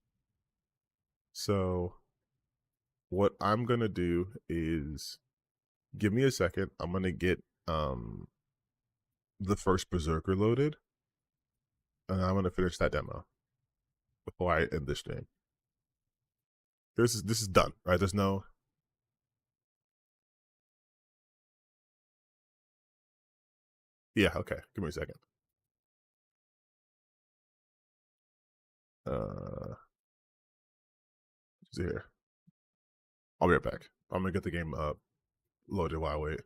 So what I'm going to do is give me a second. I'm going to get the first Berserker loaded, and I'm going to finish that demo before I end this stream. This is done, right? There's no Yeah, okay. Give me a second. Is it here? I'll be right back. I'm gonna get the game loaded while I wait.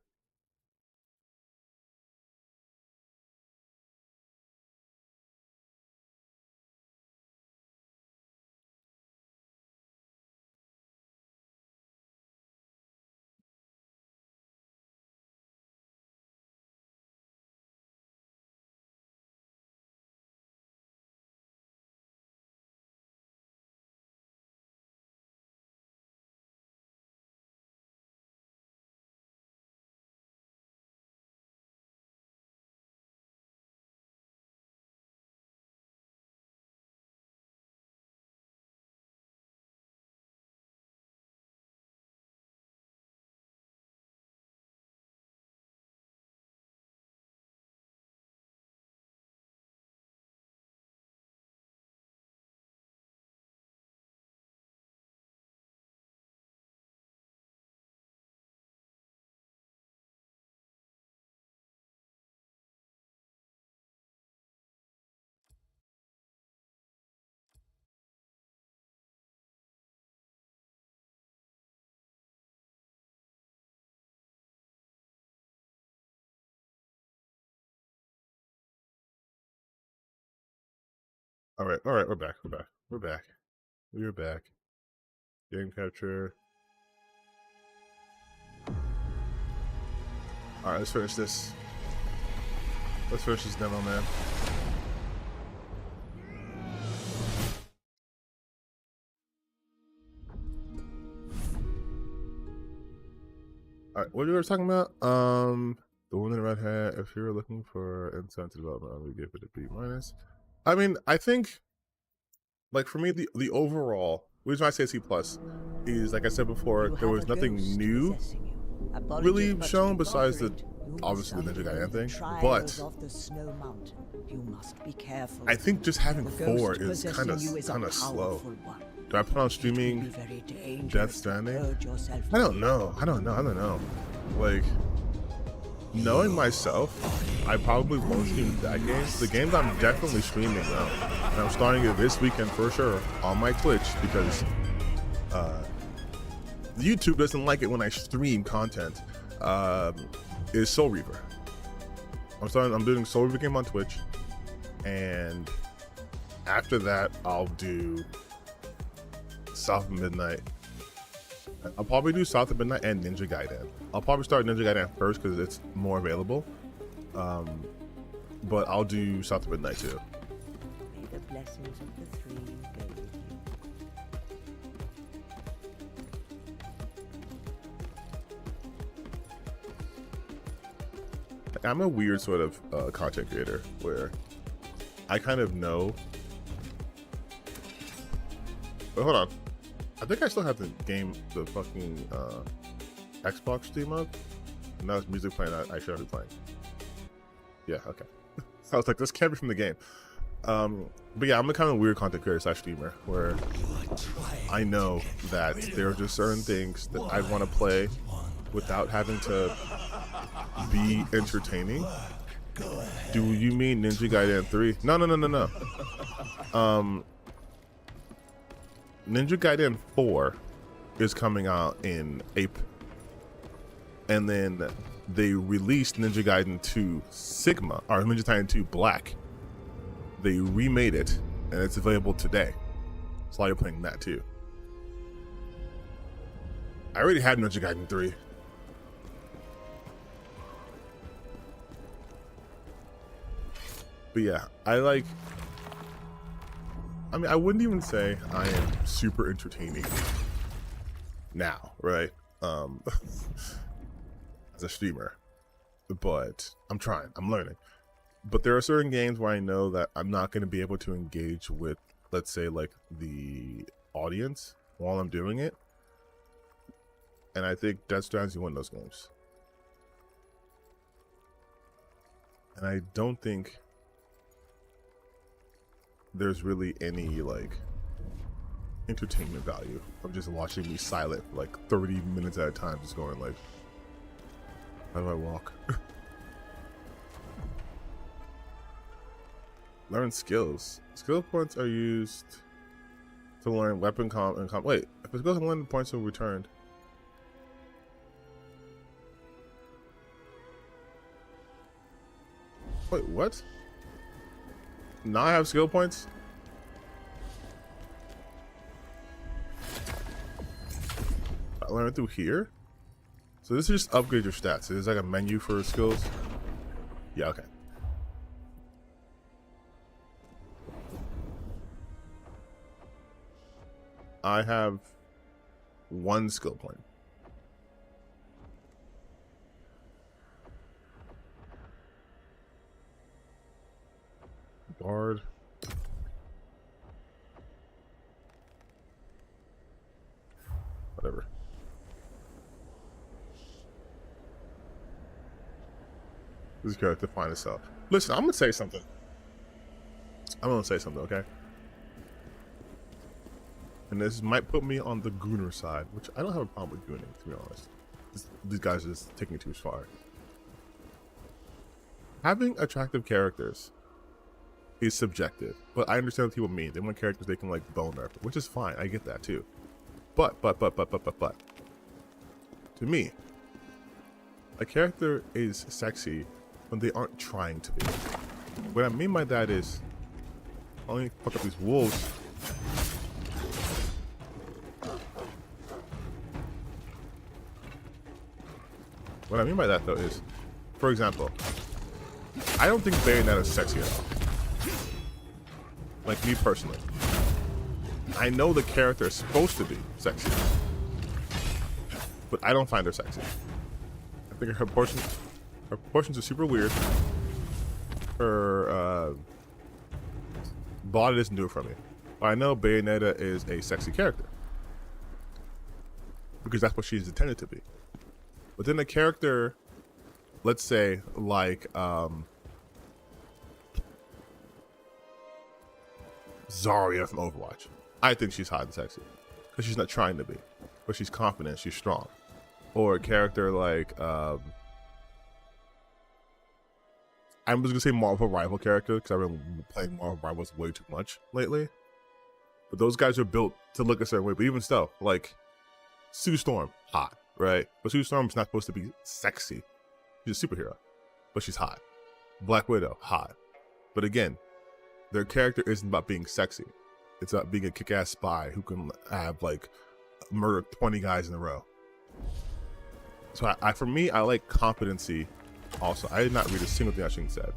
All right, we're back. We're back. Game capture. All right, let's finish this. Let's finish this demo, man. All right, what you were talking about? The woman in the red hat. If you're looking for insight to development, I would give it a B minus. I mean, I think, like for me, the overall reason I say C plus is, like I said before, there was nothing new really shown besides the obviously the Ninja Gaiden thing. But I think just having 4 is kind of slow. Do I put on streaming Death Stranding? I don't know. Like, knowing myself, I probably won't stream that game. The games I'm definitely streaming though. And I'm starting it this weekend for sure on my Twitch because YouTube doesn't like it when I stream content. Is Soul Reaver. I'm doing Soul Reaver game on Twitch, and after that I'll do South of Midnight. I'll probably do South of Midnight and Ninja Gaiden. I'll probably start Ninja Gaiden first because it's more available. But I'll do South of Midnight too. May the blessings of the 3 go with you. I'm a weird sort of content creator where I kind of know. But hold on. I think I still have the fucking Xbox Steam up. And now it's music playing. I should be playing. Yeah, okay. I was like, this can't be from the game. But yeah, I'm a kind of weird content creator / streamer where I know that there are just certain things that I want to play without having to be entertaining. Do you mean Ninja Gaiden 3? No. Ninja Gaiden 4 is coming out in April. And then they released Ninja Gaiden 2 Sigma, or Ninja Gaiden 2 Black. They remade it, and it's available today. So you're playing that too. I already had Ninja Gaiden 3. But yeah, I mean, I wouldn't even say I am super entertaining now, right? As a streamer, but I'm trying, I'm learning. But there are certain games where I know that I'm not going to be able to engage with, let's say, like the audience while I'm doing it. And I think Death Stranding's one of those games. And I don't think there's really any like entertainment value of just watching me silent for like 30 minutes at a time, just going like, how do I walk? Learn skills. Skill points are used to learn weapon and wait, if it goes to 1 points are returned. Wait, what? Now I have skill points? I learned through here? So this is just upgrade your stats. There's like a menu for skills. Yeah, okay. I have 1 skill point. Guard. Whatever. This character find itself. Listen, I'm gonna say something. Okay? And this might put me on the gooner side, which I don't have a problem with gooning, to be honest. These guys are just taking it too far. Having attractive characters is subjective, but I understand what people mean. They want characters they can like bone nerf, which is fine. I get that too. But to me, a character is sexy when they aren't trying to be. What I mean by that is, let me fuck up these wolves. What I mean by that though is, for example, I don't think Bayonetta is sexy at all. Like me personally. I know the character is supposed to be sexy, but I don't find her sexy. I think her proportions are super weird. Her body doesn't do it for me. But I know Bayonetta is a sexy character because that's what she's intended to be. But then a character, let's say like Zarya from Overwatch, I think she's hot and sexy because she's not trying to be, but she's confident, she's strong. Or a character like I'm just gonna say Marvel Rival character because I've been playing Marvel Rivals way too much lately. But those guys are built to look a certain way. But even still, like Sue Storm, hot, right? But Sue Storm's not supposed to be sexy. She's a superhero, but she's hot. Black Widow, hot. But again, their character isn't about being sexy. It's about being a kick-ass spy who can have like murder 20 guys in a row. So for me, I like competency. Also, I did not read a single thing Ashing said.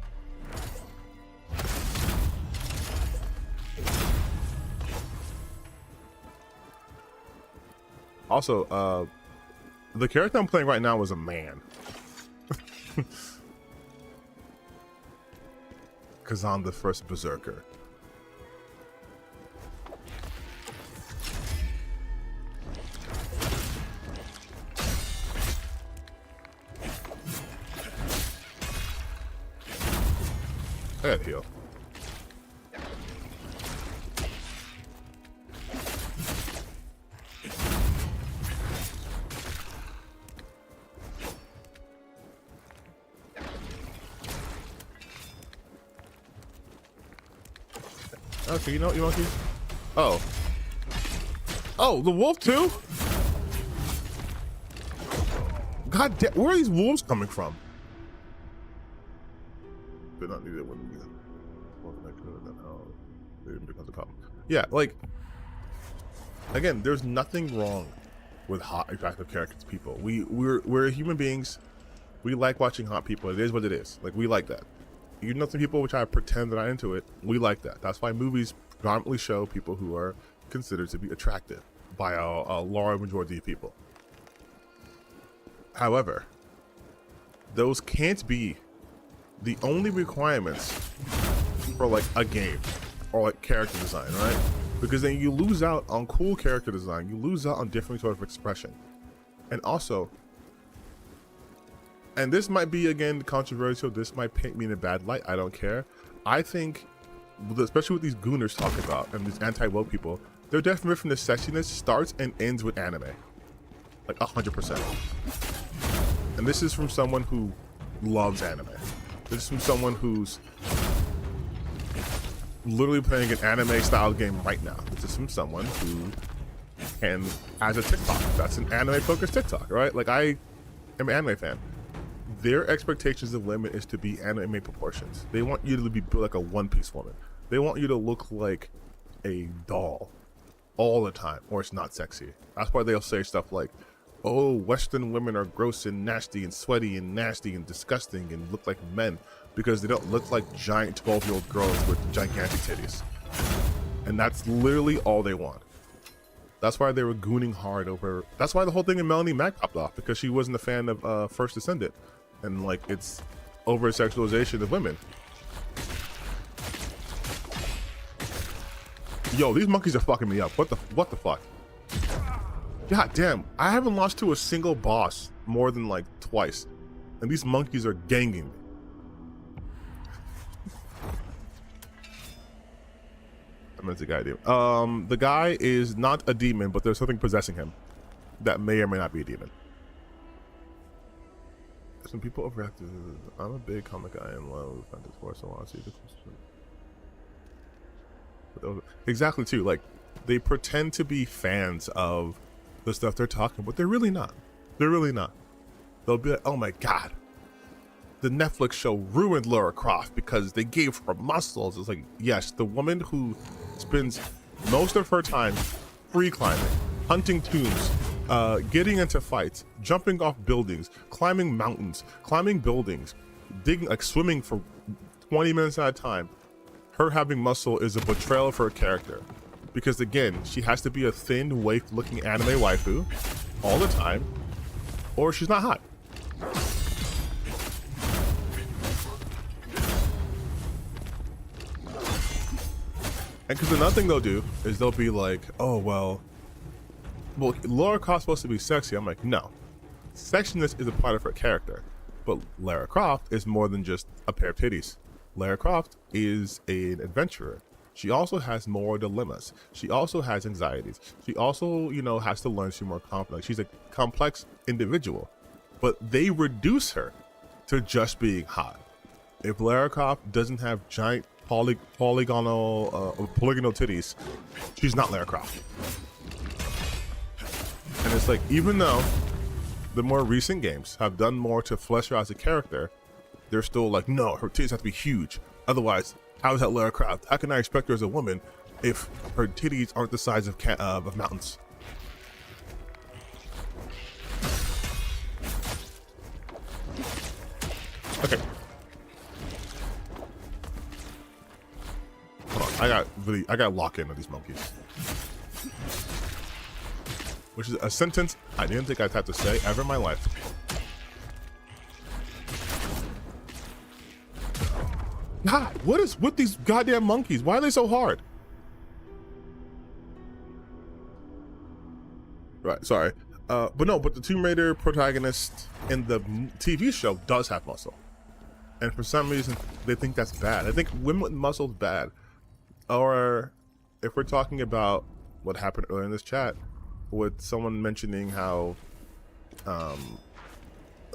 Also, the character I'm playing right now was a man. Kazan the First Berserker. I gotta heal. Okay, you know what, you monkey? Oh. Oh, the wolf too? God damn, where are these wolves coming from? Did not need it when it becomes a problem. Yeah, like, again, there's nothing wrong with hot, attractive characters, people. We're human beings. We like watching hot people. It is what it is. Like, we like that. You know, some people which I pretend that I'm into it. We like that. That's why movies predominantly show people who are considered to be attractive by a large majority of people. However, those can't be the only requirements for like a game or like character design, right? Because then you lose out on cool character design. You lose out on different sort of expression. And also, and this might be, again, controversial. This might paint me in a bad light. I don't care. I think, especially what these gooners talk about and these anti-woke people, their definition of sexiness starts and ends with anime. Like 100%. And this is from someone who loves anime. This is from someone who's literally playing an anime-style game right now. This is from someone who can, as a TikTok, that's an anime-focused TikTok, right? Like, I am an anime fan. Their expectations of women is to be anime proportions. They want you to be built like a One Piece woman. They want you to look like a doll all the time, or it's not sexy. That's why they'll say stuff like, oh, Western women are gross and nasty and sweaty and nasty and disgusting and look like men, because they don't look like giant 12-year-old girls with gigantic titties. And that's literally all they want. That's why they were gooning hard over. That's why the whole thing in Melanie Mac popped off, because she wasn't a fan of First Descendant, and like it's over sexualization of women. Yo, these monkeys are fucking me up. What the fuck? God damn, I haven't lost to a single boss more than like twice, and these monkeys are ganging me. I meant the guy demon. The guy is not a demon, but there's something possessing him that may or may not be a demon. Some people overreact. I'm a big comic guy and love Fantasy Force, so I want to see the exactly too. Like, they pretend to be fans of the stuff they're talking, but they're really not. They're really not. They'll be like, oh my god, the Netflix show ruined Lara Croft because they gave her muscles. It's like, yes, the woman who spends most of her time free climbing, hunting tombs, getting into fights, jumping off buildings, climbing mountains, climbing buildings, digging, like swimming for 20 minutes at a time. Her having muscle is a betrayal of her character, because again, she has to be a thin, waif-looking anime waifu all the time, or she's not hot. And because another thing they'll do is they'll be like, oh, well, Lara Croft's supposed to be sexy. I'm like, no. Sexiness is a part of her character. But Lara Croft is more than just a pair of titties. Lara Croft is an adventurer. She also has moral dilemmas. She also has anxieties. She also, you know, has to learn to be more confident. She's a complex individual. But they reduce her to just being hot. If Lara Croft doesn't have giant polygonal titties, she's not Lara Croft. And it's like, even though the more recent games have done more to flesh her as a character, they're still like, no, her titties have to be huge. Otherwise, how is that Lara Croft? How can I expect her as a woman if her titties aren't the size of mountains? Okay. Hold on, I got lock in on these monkeys. Which is a sentence I didn't think I'd have to say ever in my life. God, what is with these goddamn monkeys? Why are they so hard? Right, sorry. But the Tomb Raider protagonist in the TV show does have muscle. And for some reason, they think that's bad. I think women with muscle is bad. Or if we're talking about what happened earlier in this chat, with someone mentioning how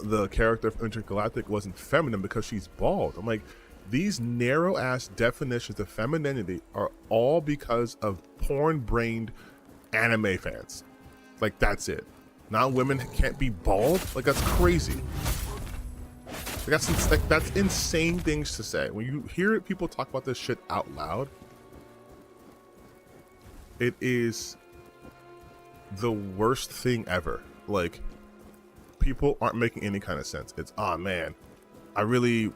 the character of Intergalactic wasn't feminine because she's bald. I'm like, these narrow-ass definitions of femininity are all because of porn-brained anime fans. Like, that's it. Now women can't be bald? Like, that's crazy. That's insane things to say. When you hear people talk about this shit out loud, it is the worst thing ever. Like, people aren't making any kind of sense. It's, oh man, I really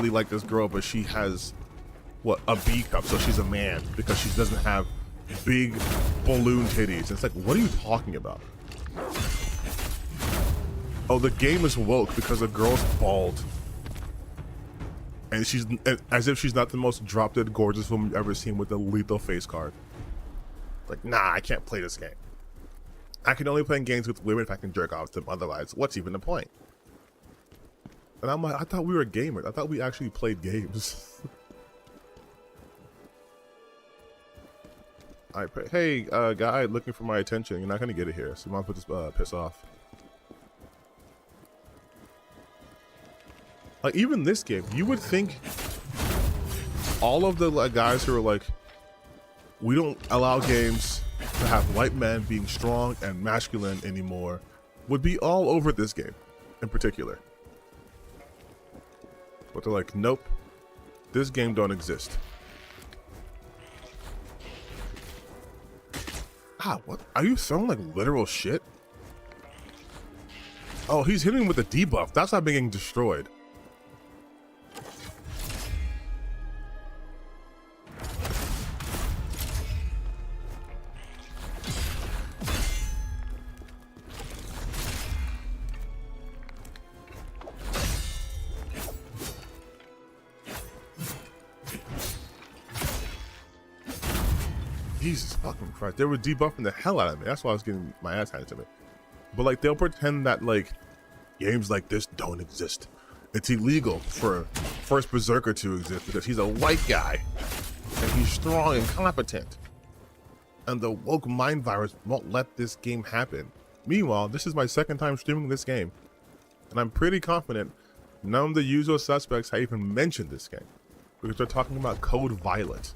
like this girl, but she has what, a B cup, so she's a man because she doesn't have big balloon titties. It's like, what are you talking about? Oh, the game is woke because the girl's bald. And she's as if she's not the most drop-dead gorgeous woman you've ever seen with a lethal face card. Like, nah, I can't play this game. I can only play games with women if I can jerk off them. Otherwise, what's even the point? And I'm like, I thought we were gamers. I thought we actually played games. Hey, guy looking for my attention. You're not gonna get it here, so you might as well just piss off. Like, even this game, you would think all of the guys who are like, we don't allow games to have white men being strong and masculine anymore, would be all over this game in particular. But they're like, nope, this game don't exist. Ah, what? Are you throwing like literal shit? Oh, he's hitting with a debuff. That's not being destroyed. Jesus fucking Christ. They were debuffing the hell out of me. That's why I was getting my ass handed to me. But like, they'll pretend that like games like this don't exist. It's illegal for First Berserker to exist because he's a white guy and he's strong and competent. And the woke mind virus won't let this game happen. Meanwhile, this is my second time streaming this game, and I'm pretty confident none of the usual suspects have even mentioned this game because they're talking about Code Violet.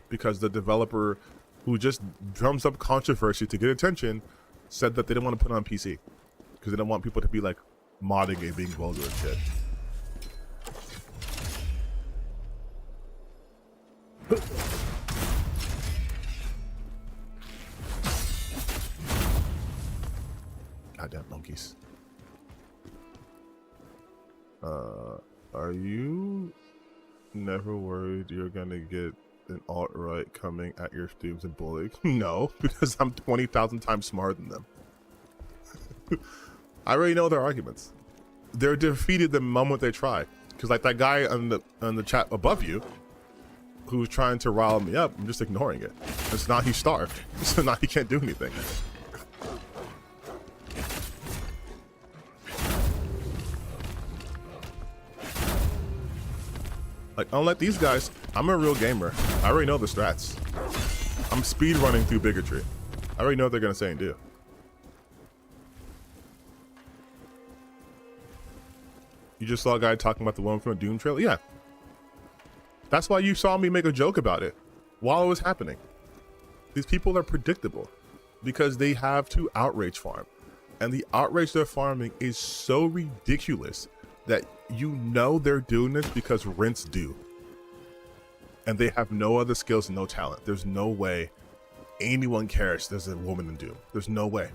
Because the developer who just drums up controversy to get attention said that they didn't want to put it on PC because they don't want people to be like modding it, being vulgar and shit. Goddamn monkeys. Are you never worried you're gonna get an alt-right coming at your streams and bullying? No, because I'm 20,000 times smarter than them. I already know their arguments. They're defeated the moment they try. Because like that guy on the chat above you, who's trying to rile me up, I'm just ignoring it. It's not, he's starved, so now he can't do anything. Like, unlike these guys, I'm a real gamer. I already know the strats. I'm speed running through bigotry. I already know what they're gonna say and do. You just saw a guy talking about the one from the Doom trailer? Yeah. That's why you saw me make a joke about it while it was happening. These people are predictable because they have to outrage farm. And the outrage they're farming is so ridiculous that you know they're doing this because rents do. And they have no other skills and no talent. There's no way anyone cares there's a woman in Doom. There's no way.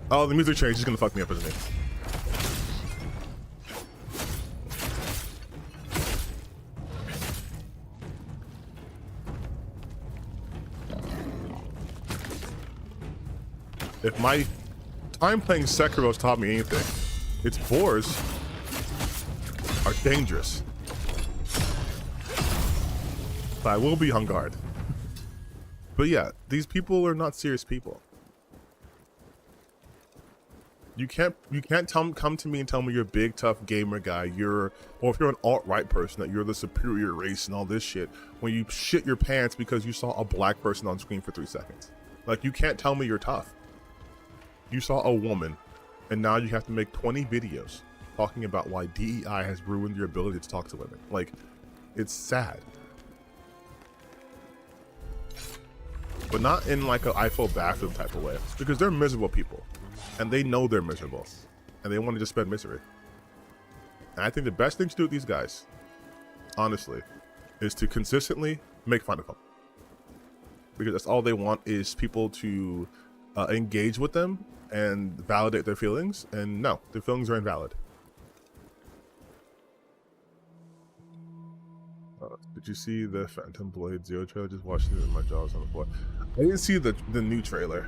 Oh, the music change is gonna fuck me up, isn't it? If my time playing Sekiro's taught me anything, its boars are dangerous. But I will be on guard. But yeah, these people are not serious people. You can't come to me and tell me you're a big tough gamer guy, or if you're an alt-right person that you're the superior race and all this shit when you shit your pants because you saw a black person on screen for 3 seconds. Like, you can't tell me you're tough. You saw a woman and now you have to make 20 videos talking about why DEI has ruined your ability to talk to women. Like, it's sad. But not in like a I feel bad for them type of way, because they're miserable people and they know they're miserable and they want to just spread misery. And I think the best thing to do with these guys, honestly, is to consistently make fun of them, because that's all they want is people to engage with them and validate their feelings. And no, their feelings are invalid. Did you see the Phantom Blade Zero trailer? Just watching it in my jaws on the floor. I didn't see the new trailer.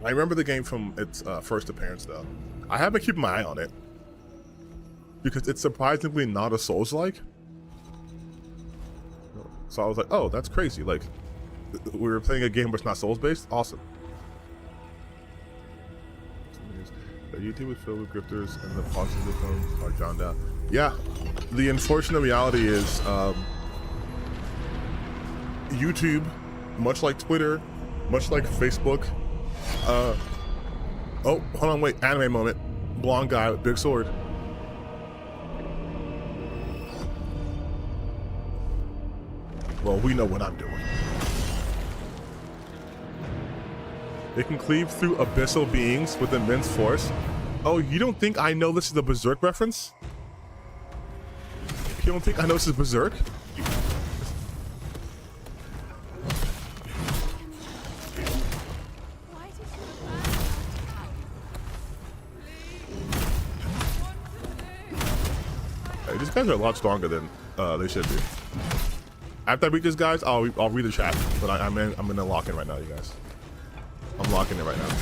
I remember the game from its first appearance though. I have been keeping my eye on it because it's surprisingly not a Souls-like. So I was like, oh, that's crazy. Like, we were playing a game that's not Souls-based? Awesome. The YouTube is filled with grifters and the positive ones are drowned out. Yeah, the unfortunate reality is YouTube, much like Twitter, much like Facebook, oh, hold on, wait, anime moment. Blonde guy with big sword. Well, we know what I'm doing. It can cleave through abyssal beings with immense force. Oh, you don't think I know this is a Berserk reference? You don't think I know this is Berserk? Hey, these guys are a lot stronger than they should be. After I beat these guys, I'll read the chat, but I'm in a lock-in right now, you guys. I'm locking it right now.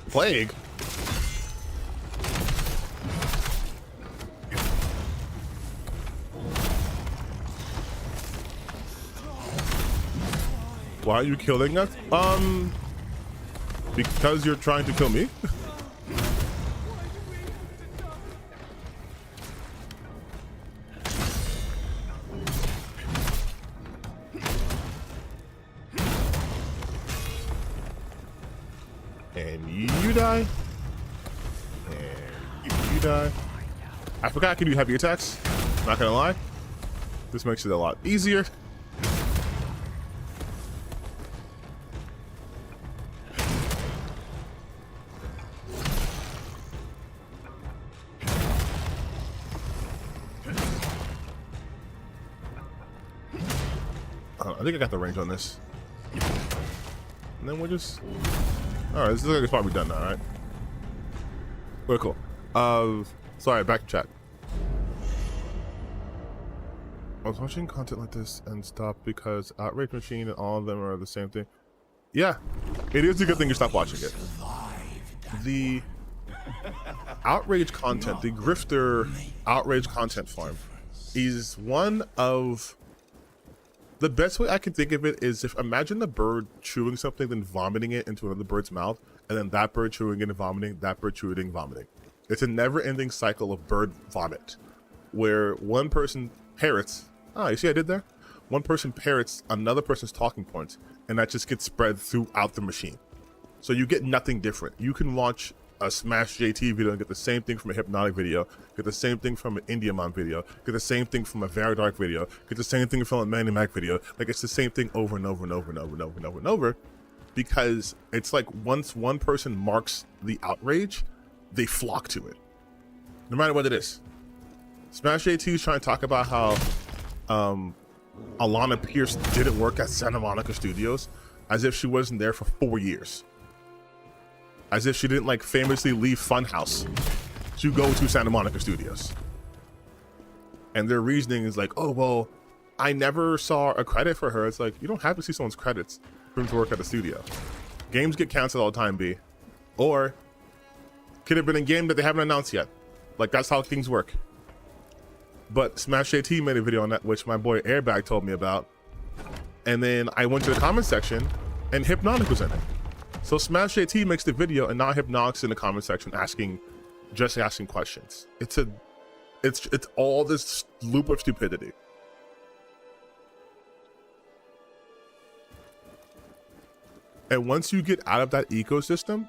Plague? Why are you killing us? Because you're trying to kill me? And you die. And you die. I forgot I can do heavy attacks. Not gonna lie. This makes it a lot easier. I think I got the range on this. And then we'll just... Alright, this looks like it's probably done now, right? Very cool. Sorry, back to chat. I was watching content like this and stopped because Outrage Machine and all of them are the same thing. Yeah, it is a good thing you stop watching it. The Outrage content, the Grifter Outrage content farm, is one of... The best way I can think of it is if imagine a bird chewing something, then vomiting it into another bird's mouth, and then that bird chewing it and vomiting, that bird chewing, vomiting. It's a never-ending cycle of bird vomit, where one person parrots. Ah, you see what I did there? One person parrots another person's talking points, and that just gets spread throughout the machine. So you get nothing different. You can watch a Smash JT video and get the same thing from a Hypnotic video, get the same thing from an Indiamon video, get the same thing from a Veridark video, get the same thing from a Manimac video. Like, it's the same thing over and over and over and over and over and over and over, because it's like once one person marks the outrage, they flock to it, no matter what it is. Smash JT is trying to talk about how Alana Pierce didn't work at Santa Monica Studios, as if she wasn't there for 4 years. As if she didn't like famously leave Funhouse to go to Santa Monica Studios. And their reasoning is like, oh, well, I never saw a credit for her. It's like, you don't have to see someone's credits for them to work at the studio. Games get canceled all the time, B. Or could have been a game that they haven't announced yet. Like, that's how things work. But Smash JT made a video on that, which my boy Airbag told me about. And then I went to the comment section and Hypnotic was in it. So Smash JT makes the video and now Hypnotic's in the comment section asking questions. It's all this loop of stupidity. And once you get out of that ecosystem,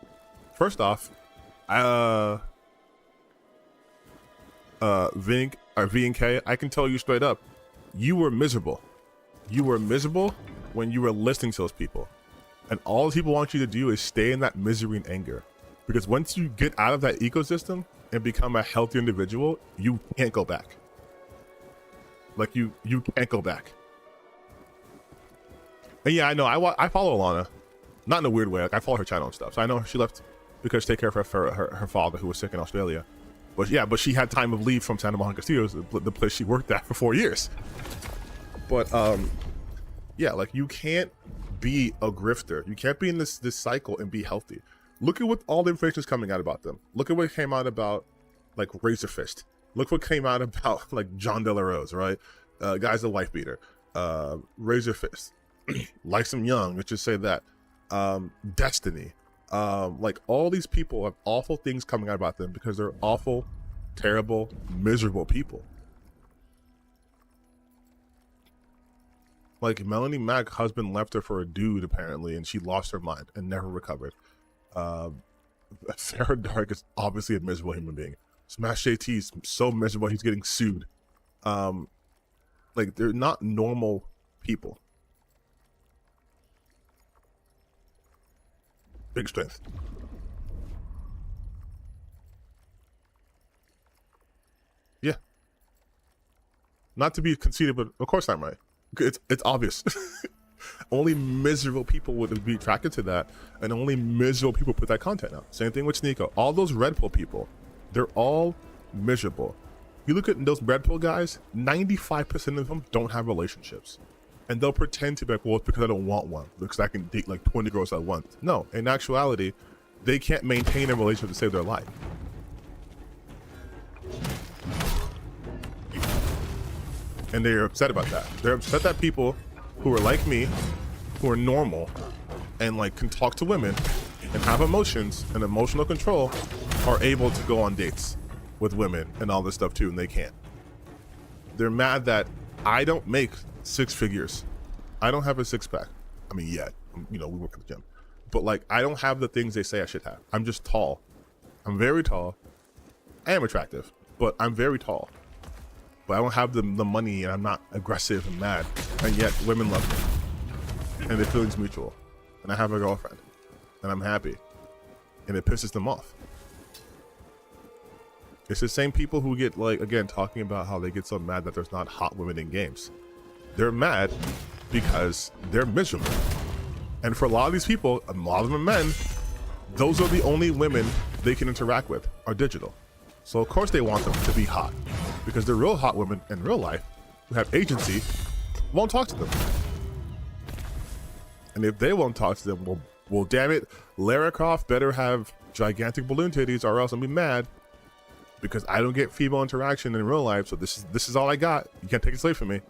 first off, V&K, I can tell you straight up, you were miserable. You were miserable when you were listening to those people. And all people want you to do is stay in that misery and anger. Because once you get out of that ecosystem and become a healthy individual, you can't go back. Like, you can't go back. And yeah, I know, I follow Alana. Not in a weird way, like I follow her channel and stuff. So I know she left because she take care of her father who was sick in Australia. But yeah, but she had time of leave from Santa Monica Studios, the place she worked at for 4 years. But yeah, like you can't be a grifter. You can't be in this cycle and be healthy. Look at what all the information is coming out about them. Look at what came out about like Razor Fist. Look what came out about like John De La Rose, right? Guy's a wife beater. Razor Fist. Lysom Young, let's just say that. Destiny. Like all these people have awful things coming out about them because they're awful, terrible, miserable people. Like Melanie Mack's husband left her for a dude apparently, and she lost her mind and never recovered. Sarah Dark is obviously a miserable human being. Smash JT is so miserable he's getting sued. Like they're not normal people. Big strength. Yeah. Not to be conceited, but of course I'm right. It's obvious. Only miserable people would be attracted to that, and only miserable people put that content out. Same thing with Sneeko. All those Red Pill people, they're all miserable. You look at those Red Pill guys, 95% of them don't have relationships. And they'll pretend to be like, well, it's because I don't want one, because I can date like 20 girls at once. No, in actuality, they can't maintain a relationship to save their life. And they're upset about that. They're upset that people who are like me, who are normal, and like can talk to women and have emotions and emotional control, are able to go on dates with women and all this stuff too, and they can't. They're mad that I don't make 6 figures. I don't have a 6-pack. I mean, yet, you know, we work at the gym, but like I don't have the things they say I should have. I'm just tall. I'm very tall. I am attractive, but I'm very tall. But I don't have the money, and I'm not aggressive and mad, and yet women love me, and the feeling's mutual, and I have a girlfriend, and I'm happy, and it pisses them off. It's the same people who get like, again, talking about how they get so mad that there's not hot women in games. They're mad because they're miserable, and for a lot of these people, a lot of them are men, those are the only women they can interact with are digital. So of course they want them to be hot, because the real hot women in real life who have agency won't talk to them. And if they won't talk to them, well damn it, Lara Croft better have gigantic balloon titties or else I'll be mad, because I don't get female interaction in real life, so this is all I got. You can't take it away from me.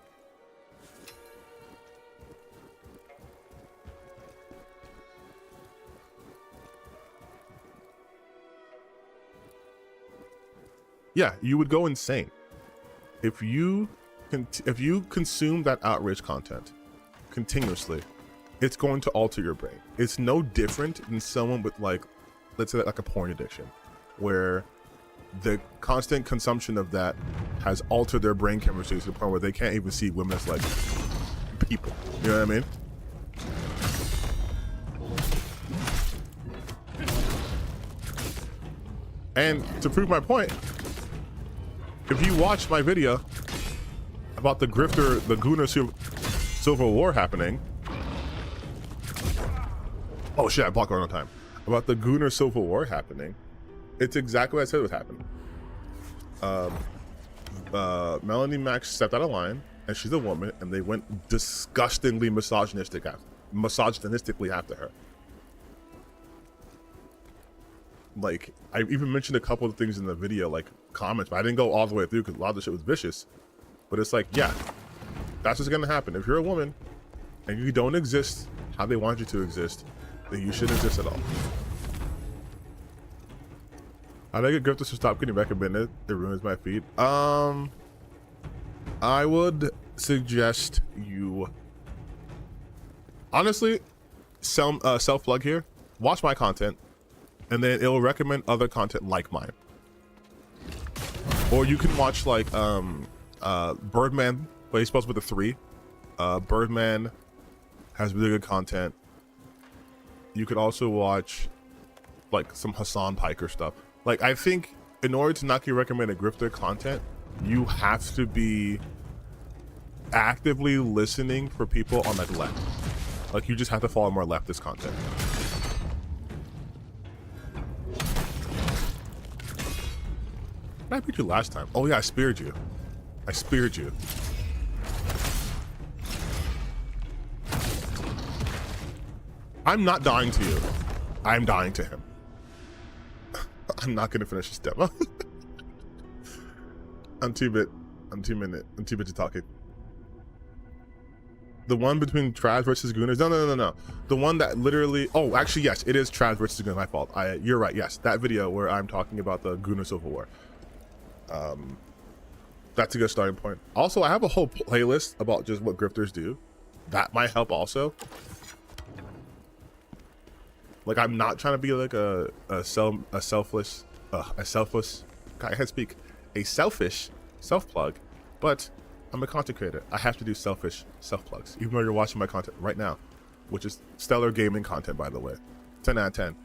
Yeah, you would go insane if you consume that outrage content continuously. It's going to alter your brain. It's no different than someone with, like, let's say like a porn addiction, where the constant consumption of that has altered their brain chemistry to the point where they can't even see women as like people. You know what I mean? And to prove my point, if you watch my video about the grifter, the Gooner Civil War happening. Oh shit, I blocked one on time. About the Gooner Civil War happening, it's exactly what I said would happen. Melanie Mack stepped out of line, and she's a woman, and they went disgustingly misogynistically after her. Like, I even mentioned a couple of things in the video, like comments, but I didn't go all the way through because a lot of the shit was vicious. But it's like, yeah, that's what's gonna happen. If you're a woman and you don't exist how they want you to exist, then you shouldn't exist at all. I think a grifters to stop getting recommended. It ruins my feed. I would suggest you, honestly, self-plug here. Watch my content, and then it'll recommend other content like mine. Or you can watch like Birdman, but he's supposed with a 3. Birdman has really good content. You could also watch like some Hassan Piker stuff. Like, I think in order to not get recommended grifter content, you have to be actively listening for people on like left. Like, you just have to follow more leftist content. I beat you last time. Oh yeah, I speared you. I speared you. I'm not dying to you. I'm dying to him. I'm not gonna finish this demo. I'm too busy talking. The one between Trav versus Gooners? No. The one that literally, oh, actually, yes, it is Trav versus Gooners, my fault. You're right, yes. That video where I'm talking about the Gooner Civil War. That's a good starting point. Also, I have a whole playlist about just what grifters do. That might help also. Like, I'm not trying to be like a selfish self-plug, but I'm a content creator. I have to do selfish self-plugs, even though you're watching my content right now, which is stellar gaming content, by the way. 10 out of 10.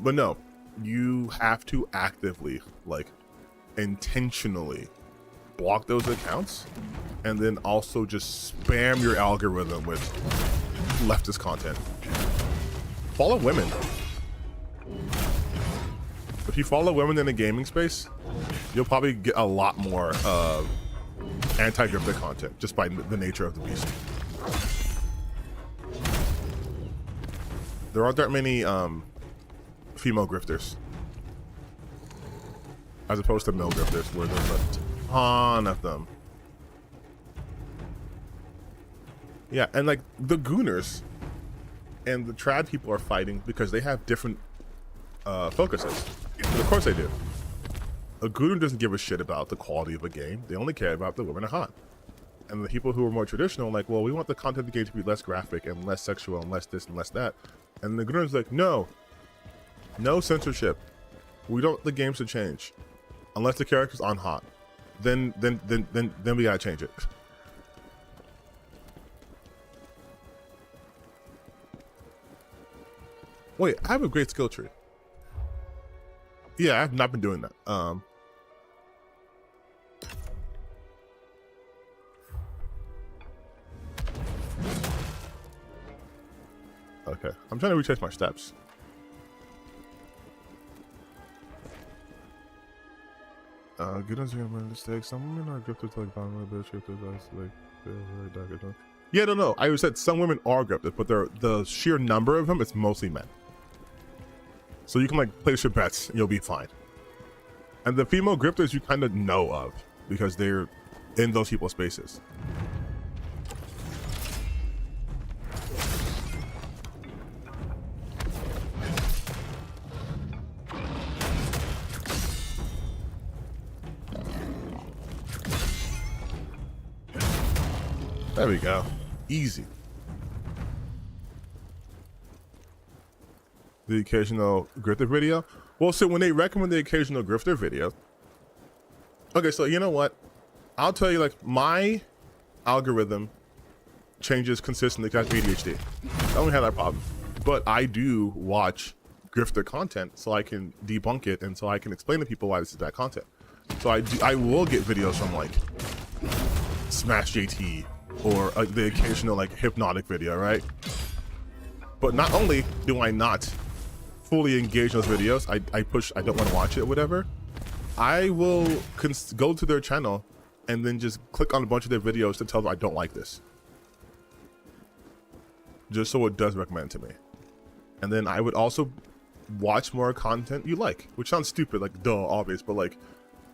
But no, you have to actively, like, intentionally block those accounts, and then also just spam your algorithm with leftist content. Follow women. If you follow women in the gaming space, you'll probably get a lot more anti-grifter content just by the nature of the beast. There aren't that many female grifters as opposed to male grifters, where there's a ton of them. Yeah, and like the Gooners and the trad people are fighting because they have different focuses. And of course they do. A Gooner doesn't give a shit about the quality of a game. They only care about the women are hot. And the people who are more traditional are like, well, we want the content of the game to be less graphic and less sexual and less this and less that. And the Gooner's like, no censorship. We don't want the games to change unless the character's on hot. Then we gotta change it. Wait, I have a great skill tree. Yeah, I've not been doing that. Okay, I'm trying to retrace my steps. Good on your mistakes. Some women are grifted like bottom of the bitch grifted like very dark. Yeah, no. I said some women are grifted, but the sheer number of them, it's mostly men. So you can like place your bets and you'll be fine. And the female grifters you kind of know of because they're in those people's spaces. There we go. Easy. The occasional grifter video. Well, so when they recommend the occasional grifter video, okay, so you know what? I'll tell you, like, my algorithm changes consistently because I have ADHD. I don't have that problem. But I do watch grifter content so I can debunk it and so I can explain to people why this is bad content. So I will get videos from like Smash JT or the occasional like hypnotic video, right? But not only do I not fully engage in those videos, I don't want to watch it or whatever, I will go to their channel and then just click on a bunch of their videos to tell them I don't like this, just so it does recommend to me. And then I would also watch more content you like, which sounds stupid, like duh, obvious, but like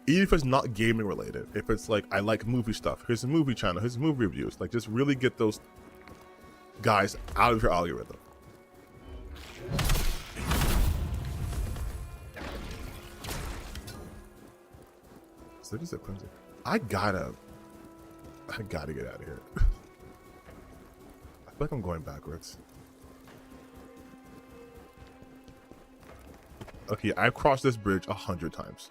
even if it's not gaming related, if it's like I like movie stuff, here's a movie channel, here's movie reviews, like just really get those guys out of your algorithm. So this is cleansing. I gotta get out of here. I feel like I'm going backwards. Okay, I've crossed this bridge 100 times.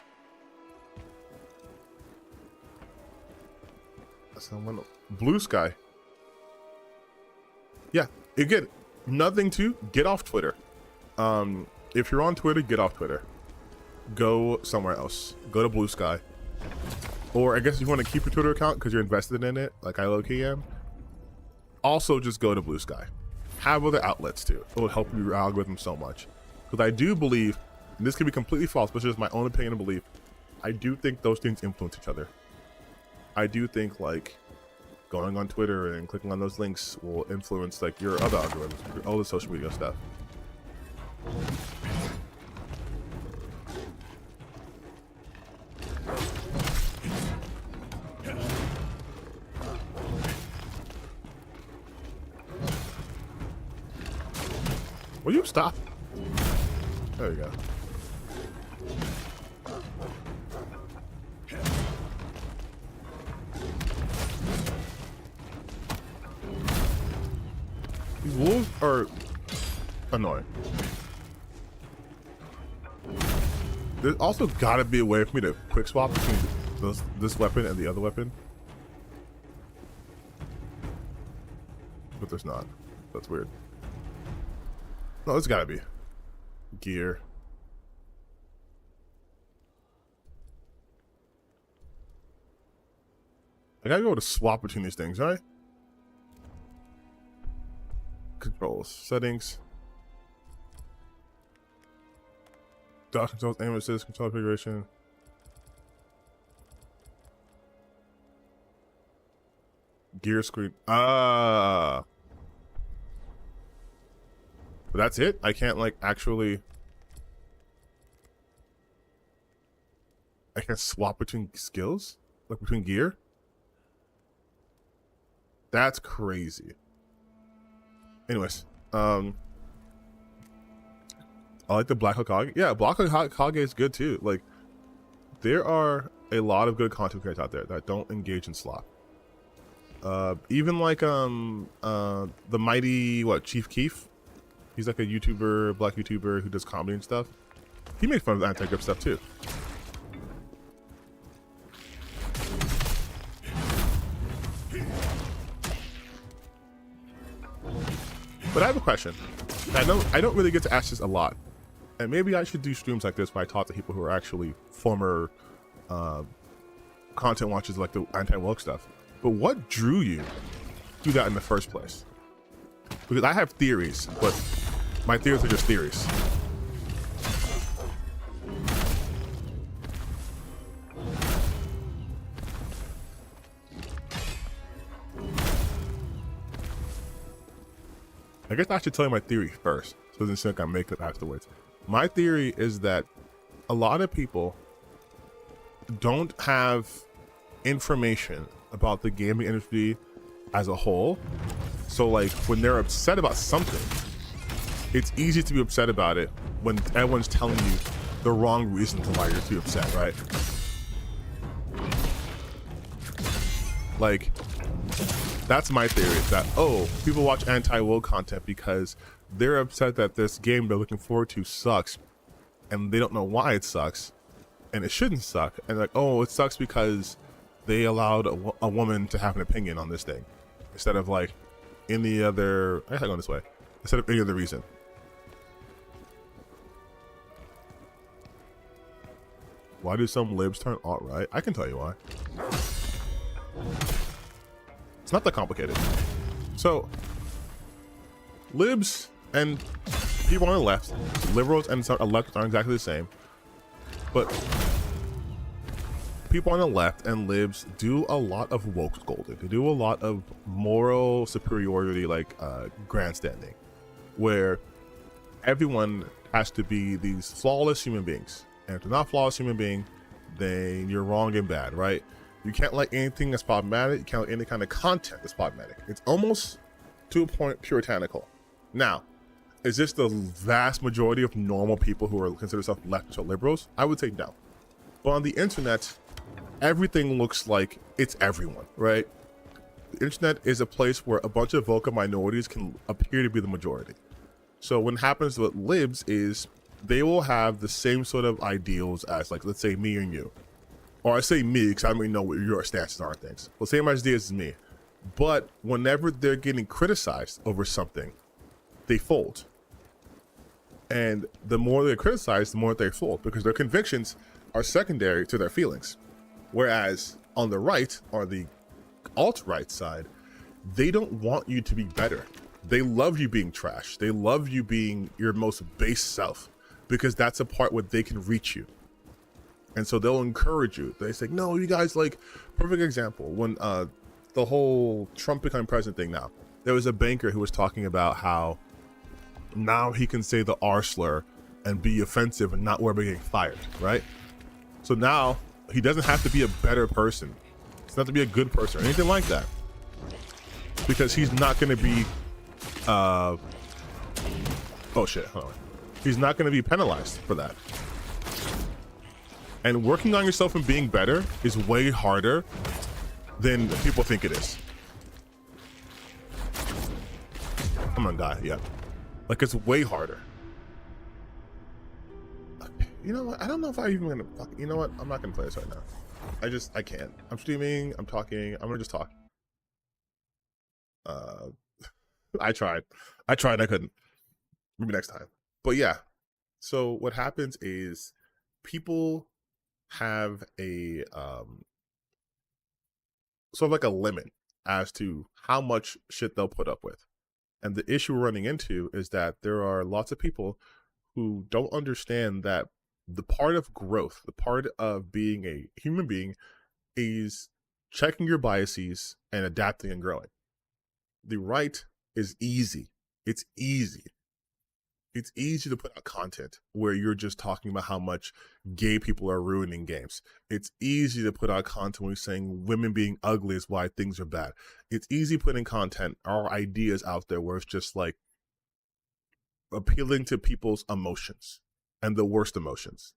Someone, blue sky. Yeah, again, nothing to get off Twitter. If you're on Twitter, get off Twitter. Go somewhere else. Go to Blue Sky. Or I guess if you want to keep your Twitter account because you're invested in it, like I low-key am, also just go to Blue Sky. Have other outlets too. It will help your algorithm so much. Because I do believe, and this could be completely false, but it's just my own opinion and belief, I do think those things influence each other. I do think like going on Twitter and clicking on those links will influence like your other algorithms, all the social media stuff. Will you stop? There you go. These wolves are annoying. There's also gotta be a way for me to quick swap between this weapon and the other weapon. But there's not. That's weird. No, there's gotta be. Gear. I gotta be able to swap between these things, right? Controls. Settings. Dot controls, aim assist, control configuration. Gear screen. But that's it? I can't like actually... I can swap between skills? Like between gear? That's crazy. Anyways, I like the Black Hokage. Yeah, Black Hokage is good too. Like, there are a lot of good content creators out there that don't engage in slop. Even like the mighty Chief Keef. He's like a YouTuber, black YouTuber who does comedy and stuff. He made fun of anti-grip stuff too. But I have a question. I don't really get to ask this a lot, and maybe I should do streams like this where I talk to people who are actually former content watchers, like the anti-woke stuff. But what drew you to that in the first place? Because I have theories, but my theories are just theories. I guess I should tell you my theory first, so it doesn't seem like I make it afterwards. My theory is that a lot of people don't have information about the gaming industry as a whole. So like when they're upset about something, it's easy to be upset about it when everyone's telling you the wrong reasons why you're too upset, right? Like, that's my theory, that, oh, people watch anti-woke content because they're upset that this game they're looking forward to sucks, and they don't know why it sucks, and it shouldn't suck. And like, oh, it sucks because they allowed a woman to have an opinion on this thing, instead of like any other, I gotta go this way, instead of any other reason. Why do some libs turn alt-right? I can tell you why. It's not that complicated. So, libs and people on the left, liberals and leftists aren't exactly the same, but people on the left and libs do a lot of woke scolding. They do a lot of moral superiority, like grandstanding, where everyone has to be these flawless human beings. And if they're not flawless human being, then you're wrong and bad, right? You can't like anything that's problematic. You can't like any kind of content that's problematic. It's almost to a point puritanical. Now, is this the vast majority of normal people who are consider themselves leftists or liberals? I would say no. But on the internet, everything looks like it's everyone, right? The internet is a place where a bunch of vocal minorities can appear to be the majority. So what happens with libs is they will have the same sort of ideals as, like, let's say me and you. Or I say me because I don't really know what your stances are on things. Well, same ideas as me. But whenever they're getting criticized over something, they fold. And the more they're criticized, the more they fold, because their convictions are secondary to their feelings. Whereas on the right, or the alt-right side, they don't want you to be better. They love you being trash. They love you being your most base self, because that's a part where they can reach you. And so they'll encourage you. They say, no, you guys, like, perfect example, when the whole Trump becoming president thing now, there was a banker who was talking about how now he can say the R slur and be offensive and not worry about getting fired, right? So now he doesn't have to be a better person. It's not to be a good person or anything like that. Because he's not going to be, oh shit, hold on. He's not going to be penalized for that. And working on yourself and being better is way harder than people think it is. I'm gonna die, yeah. Like, it's way harder. You know what? I don't know if I'm even gonna fuck. You know what? I'm not gonna play this right now. I can't. I'm streaming, I'm talking, I'm gonna just talk. I tried, I couldn't. Maybe next time. But yeah, so what happens is people have a sort of like a limit as to how much shit they'll put up with. And the issue we're running into is that there are lots of people who don't understand that the part of growth, the part of being a human being, is checking your biases and adapting and growing. The right is easy. It's easy. It's easy to put out content where you're just talking about how much gay people are ruining games. It's easy to put out content where you're saying women being ugly is why things are bad. It's easy putting content or ideas out there where it's just like appealing to people's emotions and the worst emotions.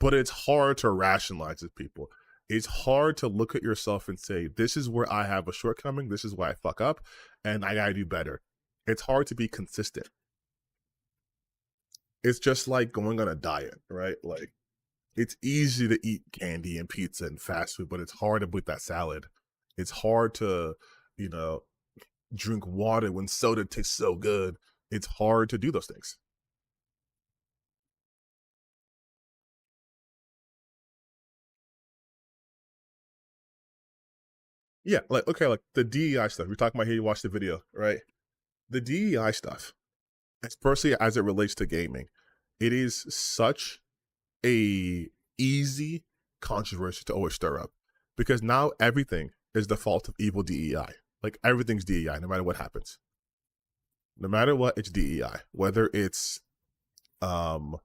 But it's hard to rationalize with people. It's hard to look at yourself and say, this is where I have a shortcoming. This is where I fuck up and I gotta do better. It's hard to be consistent. It's just like going on a diet, right? Like, it's easy to eat candy and pizza and fast food, but it's hard to put that salad. It's hard to, you know, drink water when soda tastes so good. It's hard to do those things. Yeah, like, okay, like the DEI stuff. We're talking about here, you watch the video, right? The DEI stuff, especially as it relates to gaming, it is such a easy controversy to always stir up, because now everything is the fault of evil DEI. Like, everything's DEI, no matter what happens. No matter what, it's DEI. Whether it's a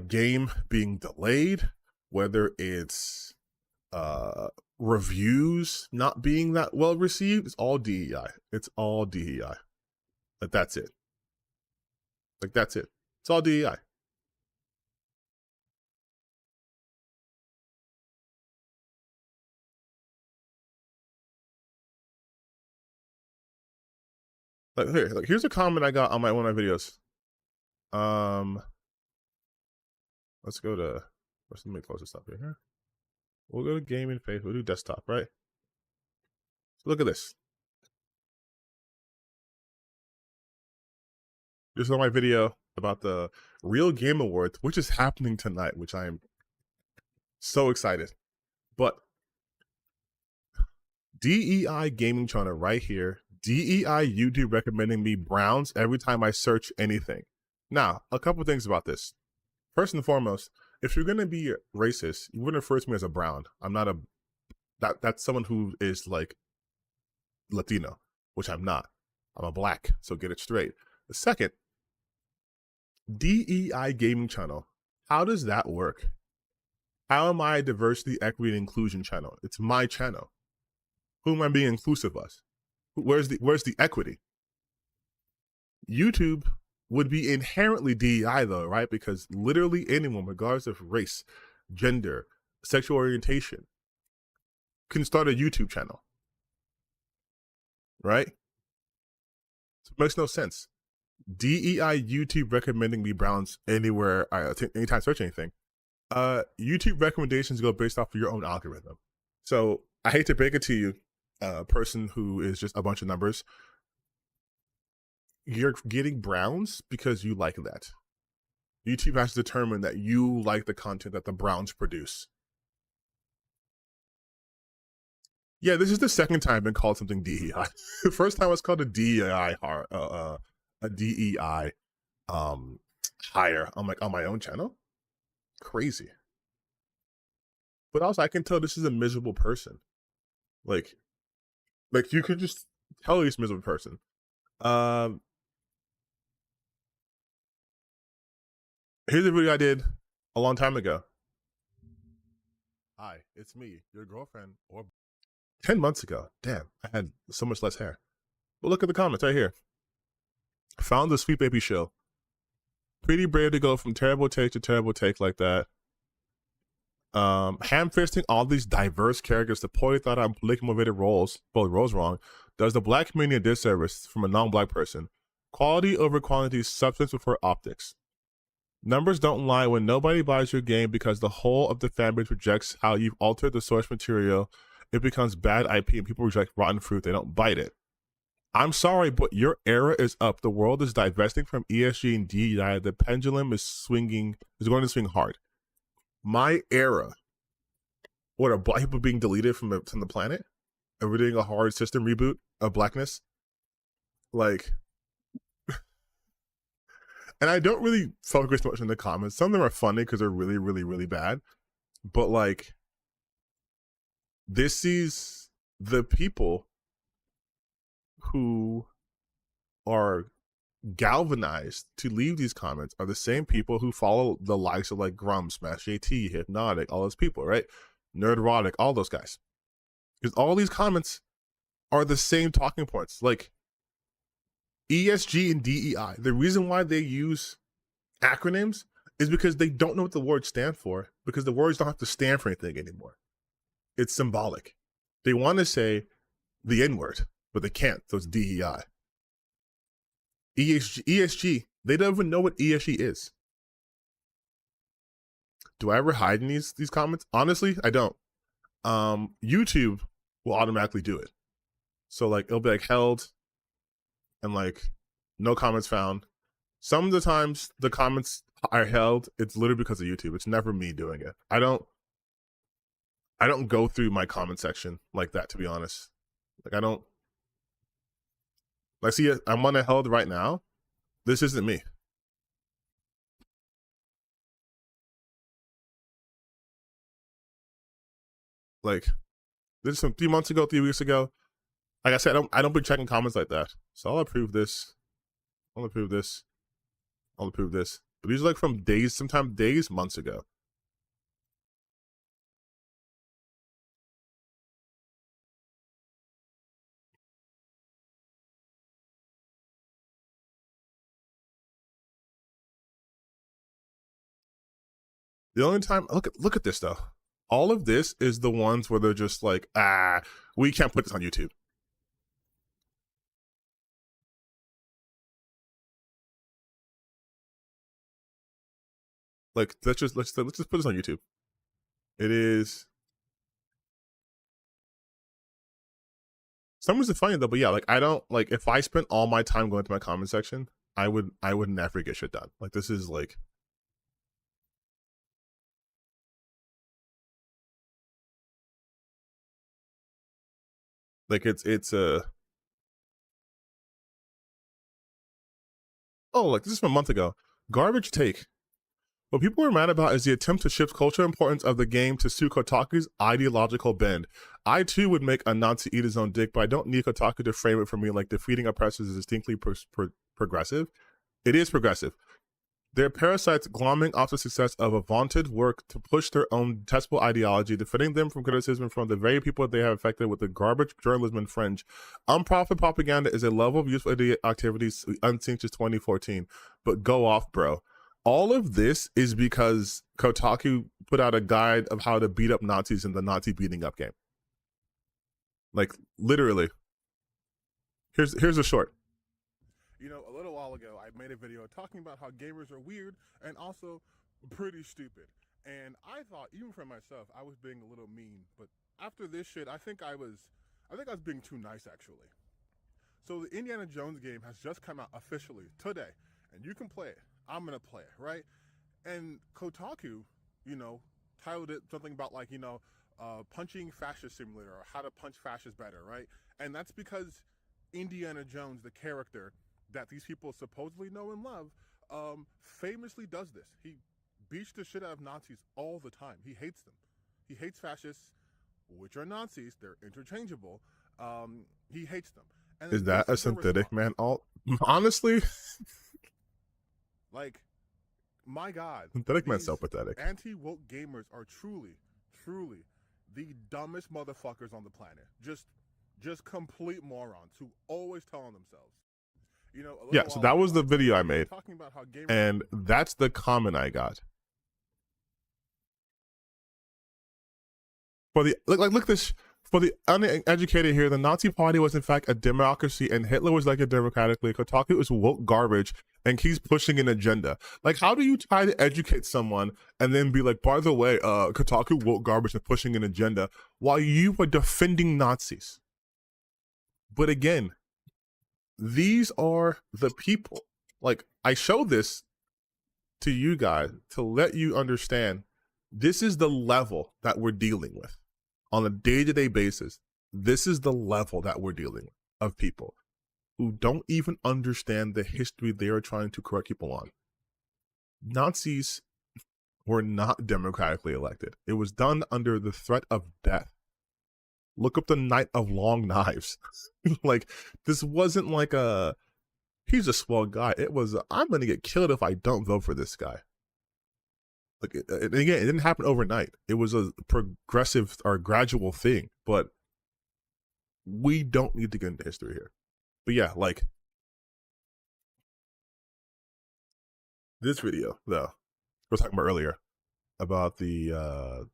game being delayed, whether it's reviews not being that well received, it's all DEI. It's all DEI. Like, that's it. Like, that's it. It's all DEI. Like here's a comment I got on one of my videos. Let's go to, let me close this up here. We'll go to gaming phase. We'll do desktop, right? So look at this. This is on my video about the Real Game Awards, which is happening tonight, which I am so excited. But DEI gaming channel right here. DEI YouTube recommending me browns every time I search anything. Now, a couple things about this. First and foremost, if you're gonna be racist, you wouldn't refer to me as a brown. I'm not a that's someone who is like Latino, which I'm not. I'm a black, so get it straight. The second, DEI gaming channel. How does that work? How am I a diversity, equity, and inclusion channel? It's my channel. Who am I being inclusive of? Where's the equity? YouTube would be inherently DEI though, right? Because literally anyone, regardless of race, gender, sexual orientation, can start a YouTube channel, right? So it makes no sense. DEI YouTube recommending me browns anywhere, anytime I search anything. YouTube recommendations go based off of your own algorithm. So I hate to break it to you, person who is just a bunch of numbers. You're getting browns because you like that. YouTube has to determine that you like the content that the browns produce. Yeah, this is the second time I've been called something DEI. The first time I was called a DEI hire. I'm like, on my own channel? Crazy. but also I can tell this is a miserable person. Like you could just tell he's a miserable person. Here's a video I did a long time ago. Hi, it's me, your girlfriend, or 10 months ago. Damn, I had so much less hair. But look at the comments right here. Found the Sweet Baby show. Pretty brave to go from terrible take to terrible take like that. Ham-fisting all these diverse characters. The poorly thought out politically motivated roles, both roles wrong, does the black community a disservice from a non-black person. Quality over quantity, substance before optics. Numbers don't lie when nobody buys your game because the whole of the fan base rejects how you've altered the source material. It becomes bad IP and people reject rotten fruit. They don't bite it. I'm sorry, but your era is up. The world is divesting from ESG and DEI. The pendulum is going to swing hard. My era, what are black people being deleted from the planet? And we're doing a hard system reboot of blackness? Like, and I don't really focus much on the comments. Some of them are funny because they're really, really, really bad. But like, this is the people who are galvanized to leave these comments are the same people who follow the likes of like Grum, Smash JT, Hypnotic, all those people, right? Nerdrotic, all those guys. Because all these comments are the same talking points. Like ESG and DEI. The reason why they use acronyms is because they don't know what the words stand for, because the words don't have to stand for anything anymore. It's symbolic. They want to say the N-word, but they can't, so it's DEI. ESG, they don't even know what ESG is. Do I ever hide in these comments? Honestly, I don't. YouTube will automatically do it. So like it'll be like held and like no comments found. Some of the times the comments are held, it's literally because of YouTube. It's never me doing it. I don't go through my comment section like that, to be honest. Like I don't. Like see, I'm on a held right now. This isn't me. Like this is from 3 months ago, 3 weeks ago. Like I said, I don't be checking comments like that. So I'll approve this. I'll approve this. I'll approve this. But these are like from days, sometimes days, months ago. The only time, look at this though. All of this is the ones where they're just like, we can't put this on YouTube. Like let's just put this on YouTube. It is. Some is funny though, but yeah, like I don't like if I spent all my time going to my comment section, I would never get shit done. Like this is like. Like it's oh, like this is from a month ago. Garbage take. What people are mad about is the attempt to shift cultural importance of the game to suit Kotaku's ideological bend. I too would make a Nazi eat his own dick, but I don't need Kotaku to frame it for me like defeating oppressors is distinctly progressive. It is progressive. They're parasites glomming off the success of a vaunted work to push their own detestable ideology, defending them from criticism from the very people they have affected with the garbage journalism and fringe. Unprofitable propaganda is a level of useful activities unseen since 2014. But go off, bro. All of this is because Kotaku put out a guide of how to beat up Nazis in the Nazi beating up game. Like, literally. Here's a short. You know, a little while ago, I made a video talking about how gamers are weird and also pretty stupid. And I thought, even for myself, I was being a little mean. But after this shit, I think I was being too nice, actually. So the Indiana Jones game has just come out officially today, and you can play it. I'm gonna play it, right? And Kotaku, you know, titled it something about like, you know, punching fascist simulator or how to punch fascists better, right? And that's because Indiana Jones, the character that these people supposedly know and love, famously does this. He beats the shit out of Nazis all the time. He hates them. He hates fascists, which are Nazis. They're interchangeable. He hates them. And Is that a synthetic man alt? Honestly, like, my God, synthetic man's so pathetic. Anti-woke gamers are truly, truly the dumbest motherfuckers on the planet. Just complete morons who always tell on themselves. You know, Yeah, so that was the video I made, and that's the comment I got. For the look this, for the uneducated here, the Nazi Party was in fact a democracy, and Hitler was elected democratically. Kotaku is woke garbage, and he's pushing an agenda. Like, how do you try to educate someone and then be like, by the way, Kotaku woke garbage and pushing an agenda while you were defending Nazis? But again, these are the people. Like, I show this to you guys to let you understand this is the level that we're dealing with on a day-to-day basis. This is the level that we're dealing with of people who don't even understand the history they are trying to correct people on. Nazis were not democratically elected. It was done under the threat of death. Look up the Night of Long Knives. Like, this wasn't like a, he's a swell guy. It was, I'm going to get killed if I don't vote for this guy. Like, and again, it didn't happen overnight. It was a progressive or gradual thing, but we don't need to get into history here. But yeah, like, this video, though, we were talking about earlier, about the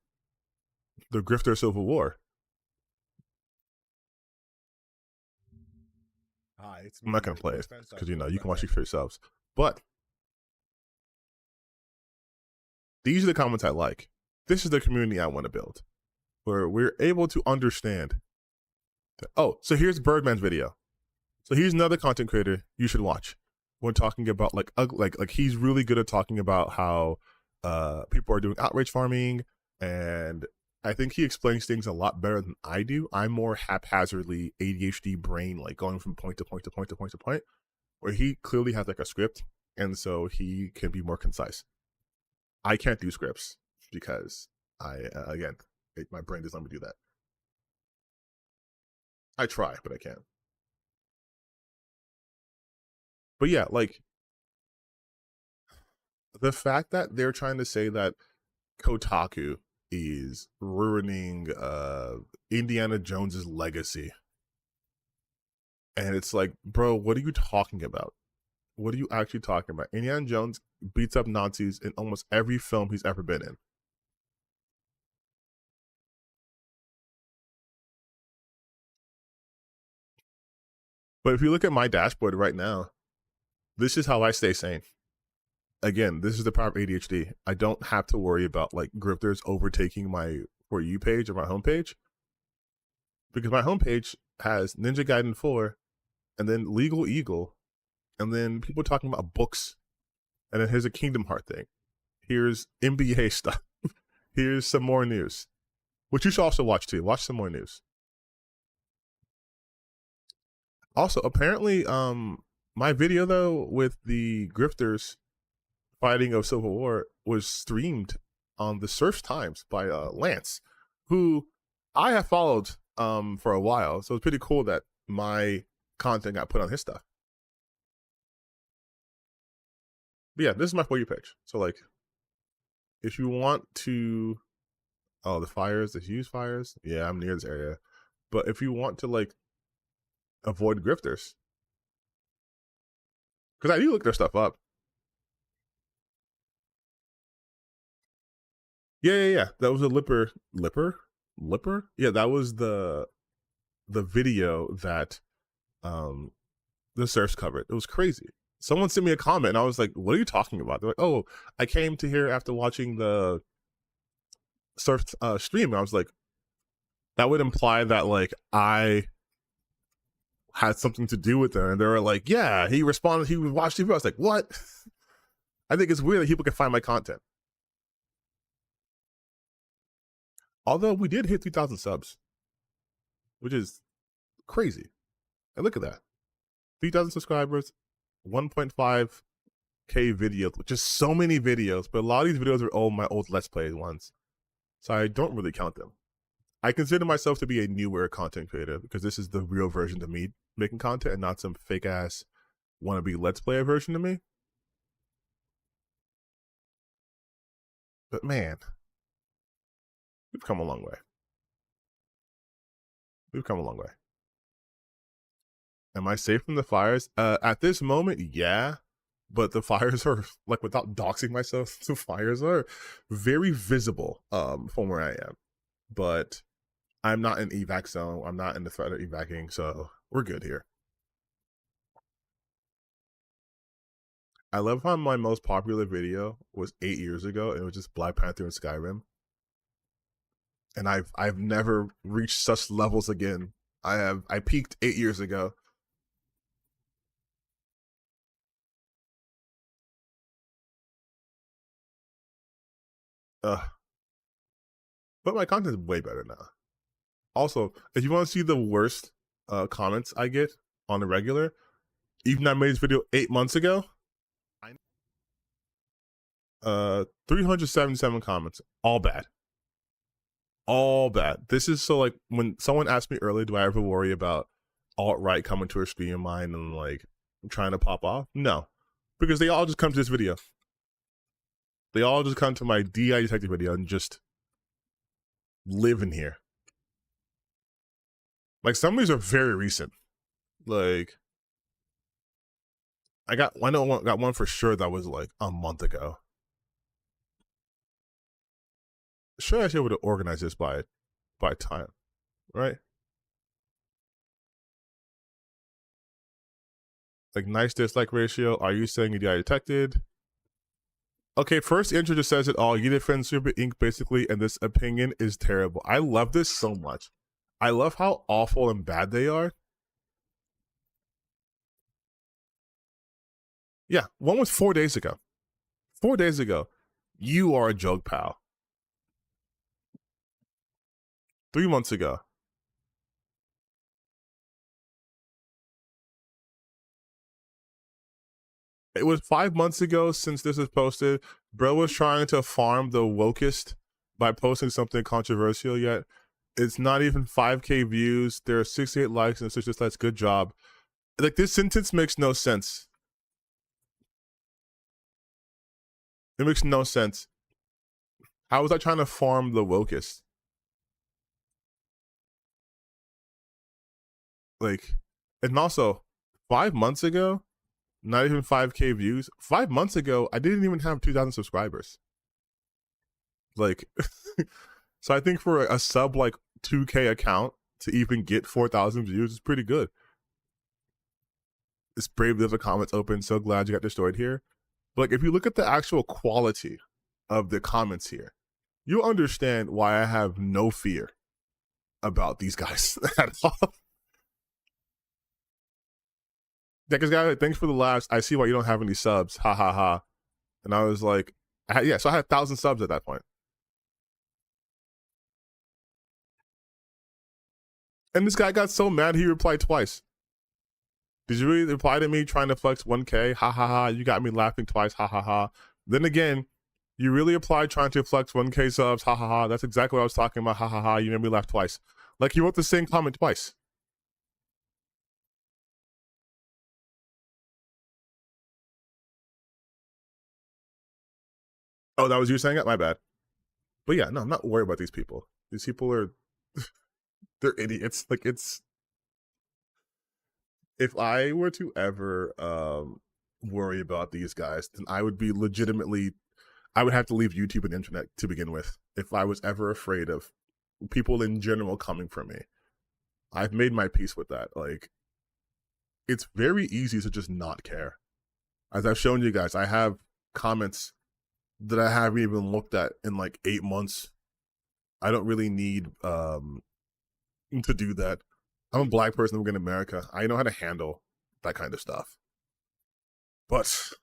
grifter civil war. I'm not going to play it because, you know, you can watch it for yourselves. But these are the comments I like. This is the community I want to build, where we're able to understand that, oh, so here's Birdman's video. So he's another content creator you should watch. When talking about like he's really good at talking about how people are doing outrage farming, and I think he explains things a lot better than I do. I'm more haphazardly ADHD brain, like going from point to point to point to point to point, where he clearly has like a script, and so he can be more concise. I can't do scripts because my brain doesn't let me do that. I try, but I can't. But yeah, like, the fact that they're trying to say that Kotaku is ruining Indiana Jones's legacy, and it's like, bro, what are you talking about? What are you actually talking about? Indiana Jones beats up Nazis in almost every film he's ever been in. But if you look at my dashboard right now, this is how I stay sane. Again, this is the power of ADHD. I don't have to worry about like grifters overtaking my For You page or my homepage, because my homepage has Ninja Gaiden 4 and then Legal Eagle, and then people talking about books, and then here's a Kingdom Heart thing. Here's NBA stuff. Here's some more news, which you should also watch too. Watch some more news. Also, apparently, my video though with the grifters fighting of Civil War was streamed on the Surf Times by Lance, who I have followed for a while. So it's pretty cool that my content got put on his stuff. But yeah, this is my For You page. So like, if you want to, oh, the fires, the huge fires. Yeah, I'm near this area. But if you want to like avoid grifters, because I do look their stuff up. Yeah. That was a lipper. Yeah, that was the video that the Surfs covered. It was crazy. Someone sent me a comment and I was like, what are you talking about? They're like, oh, I came to here after watching the Surf stream. And I was like, that would imply that like I had something to do with it. And they were like, yeah, he responded, he watched TV. I was like, what? I think it's weird that people can find my content. Although we did hit 3,000 subs, which is crazy. And look at that. 3,000 subscribers, 1.5K videos, which is so many videos, but a lot of these videos are my old Let's Play ones. So I don't really count them. I consider myself to be a newer content creator because this is the real version of me making content and not some fake ass wannabe Let's Player version of me. But man, we've come a long way. We've come a long way. Am I safe from the fires? At this moment, yeah. But the fires are, like, without doxing myself, the fires are very visible from where I am. But I'm not in evac zone. I'm not in the threat of evacuating, so we're good here. I love how my most popular video was 8 years ago, and it was just Black Panther and Skyrim. And I've never reached such levels again. I peaked 8 years ago. But my content is way better now. Also, if you want to see the worst comments I get on the regular, even I made this video 8 months ago. 377 comments, all bad. All bad. This is so, like, when someone asked me earlier, do I ever worry about alt-right coming to a stream of mine and, like, trying to pop off? No. Because they all just come to this video. They all just come to my DI detective video and just live in here. Like, some of these are very recent. Like, I got one for sure that was like a month ago. Sure, I should be able to organize this by time, right? Like, nice dislike ratio. Are you saying you DI detected? Okay, first intro just says it all. You defend Super Inc. basically, and this opinion is terrible. I love this so much. I love how awful and bad they are. Yeah, one was 4 days ago. 4 days ago. You are a joke, pal. 3 months ago. It was 5 months ago since this was posted. Bro was trying to farm the wokest by posting something controversial yet. It's not even 5K views. There are 68 likes and 6 dislikes. Good job. Like, this sentence makes no sense. It makes no sense. How was I trying to farm the wokest? Like, and also, 5 months ago, not even 5K views. 5 months ago, I didn't even have 2,000 subscribers. Like, so I think for a sub like 2K account to even get 4,000 views is pretty good. It's brave that the comments open. So glad you got destroyed here. But like, if you look at the actual quality of the comments here, you understand why I have no fear about these guys at all. Deckers guy, thanks for the laughs. I see why you don't have any subs. Ha ha ha. And I was like, yeah, so I had 1,000 subs at that point. And this guy got so mad he replied twice. Did you really reply to me trying to flex 1K? Ha ha ha. You got me laughing twice. Ha ha ha. Then again, you really applied trying to flex 1K subs. Ha ha ha. That's exactly what I was talking about. Ha ha ha. You made me laugh twice. Like, you wrote the same comment twice. Oh, that was you saying it? My bad. But yeah, no, I'm not worried about these people. These people are, they're idiots. Like, it's, if I were to ever worry about these guys, then I would be legitimately, I would have to leave YouTube and internet to begin with. If I was ever afraid of people in general coming for me, I've made my peace with that. Like, it's very easy to just not care. As I've shown you guys, I have comments that I haven't even looked at in like 8 months. I don't really need to do that. I'm a black person living in America. I know how to handle that kind of stuff. But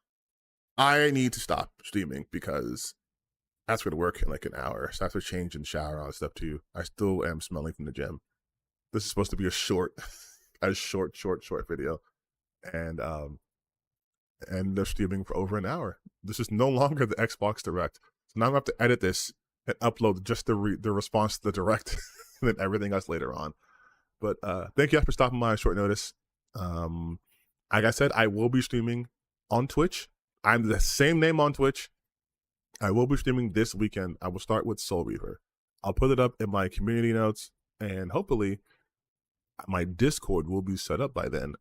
I need to stop streaming because I have to go to work in like an hour. So I have to change and shower and all that stuff too. I still am smelling from the gym. This is supposed to be a short video. And they're streaming for over an hour. This is no longer the Xbox Direct. So now I'm going to have to edit this and upload just the response to the direct and then everything else later on. But thank you guys for stopping by on short notice. Like I said, I will be streaming on Twitch. I'm the same name on Twitch. I will be streaming this weekend. I will start with Soul Reaver. I'll put it up in my community notes, and hopefully my Discord will be set up by then.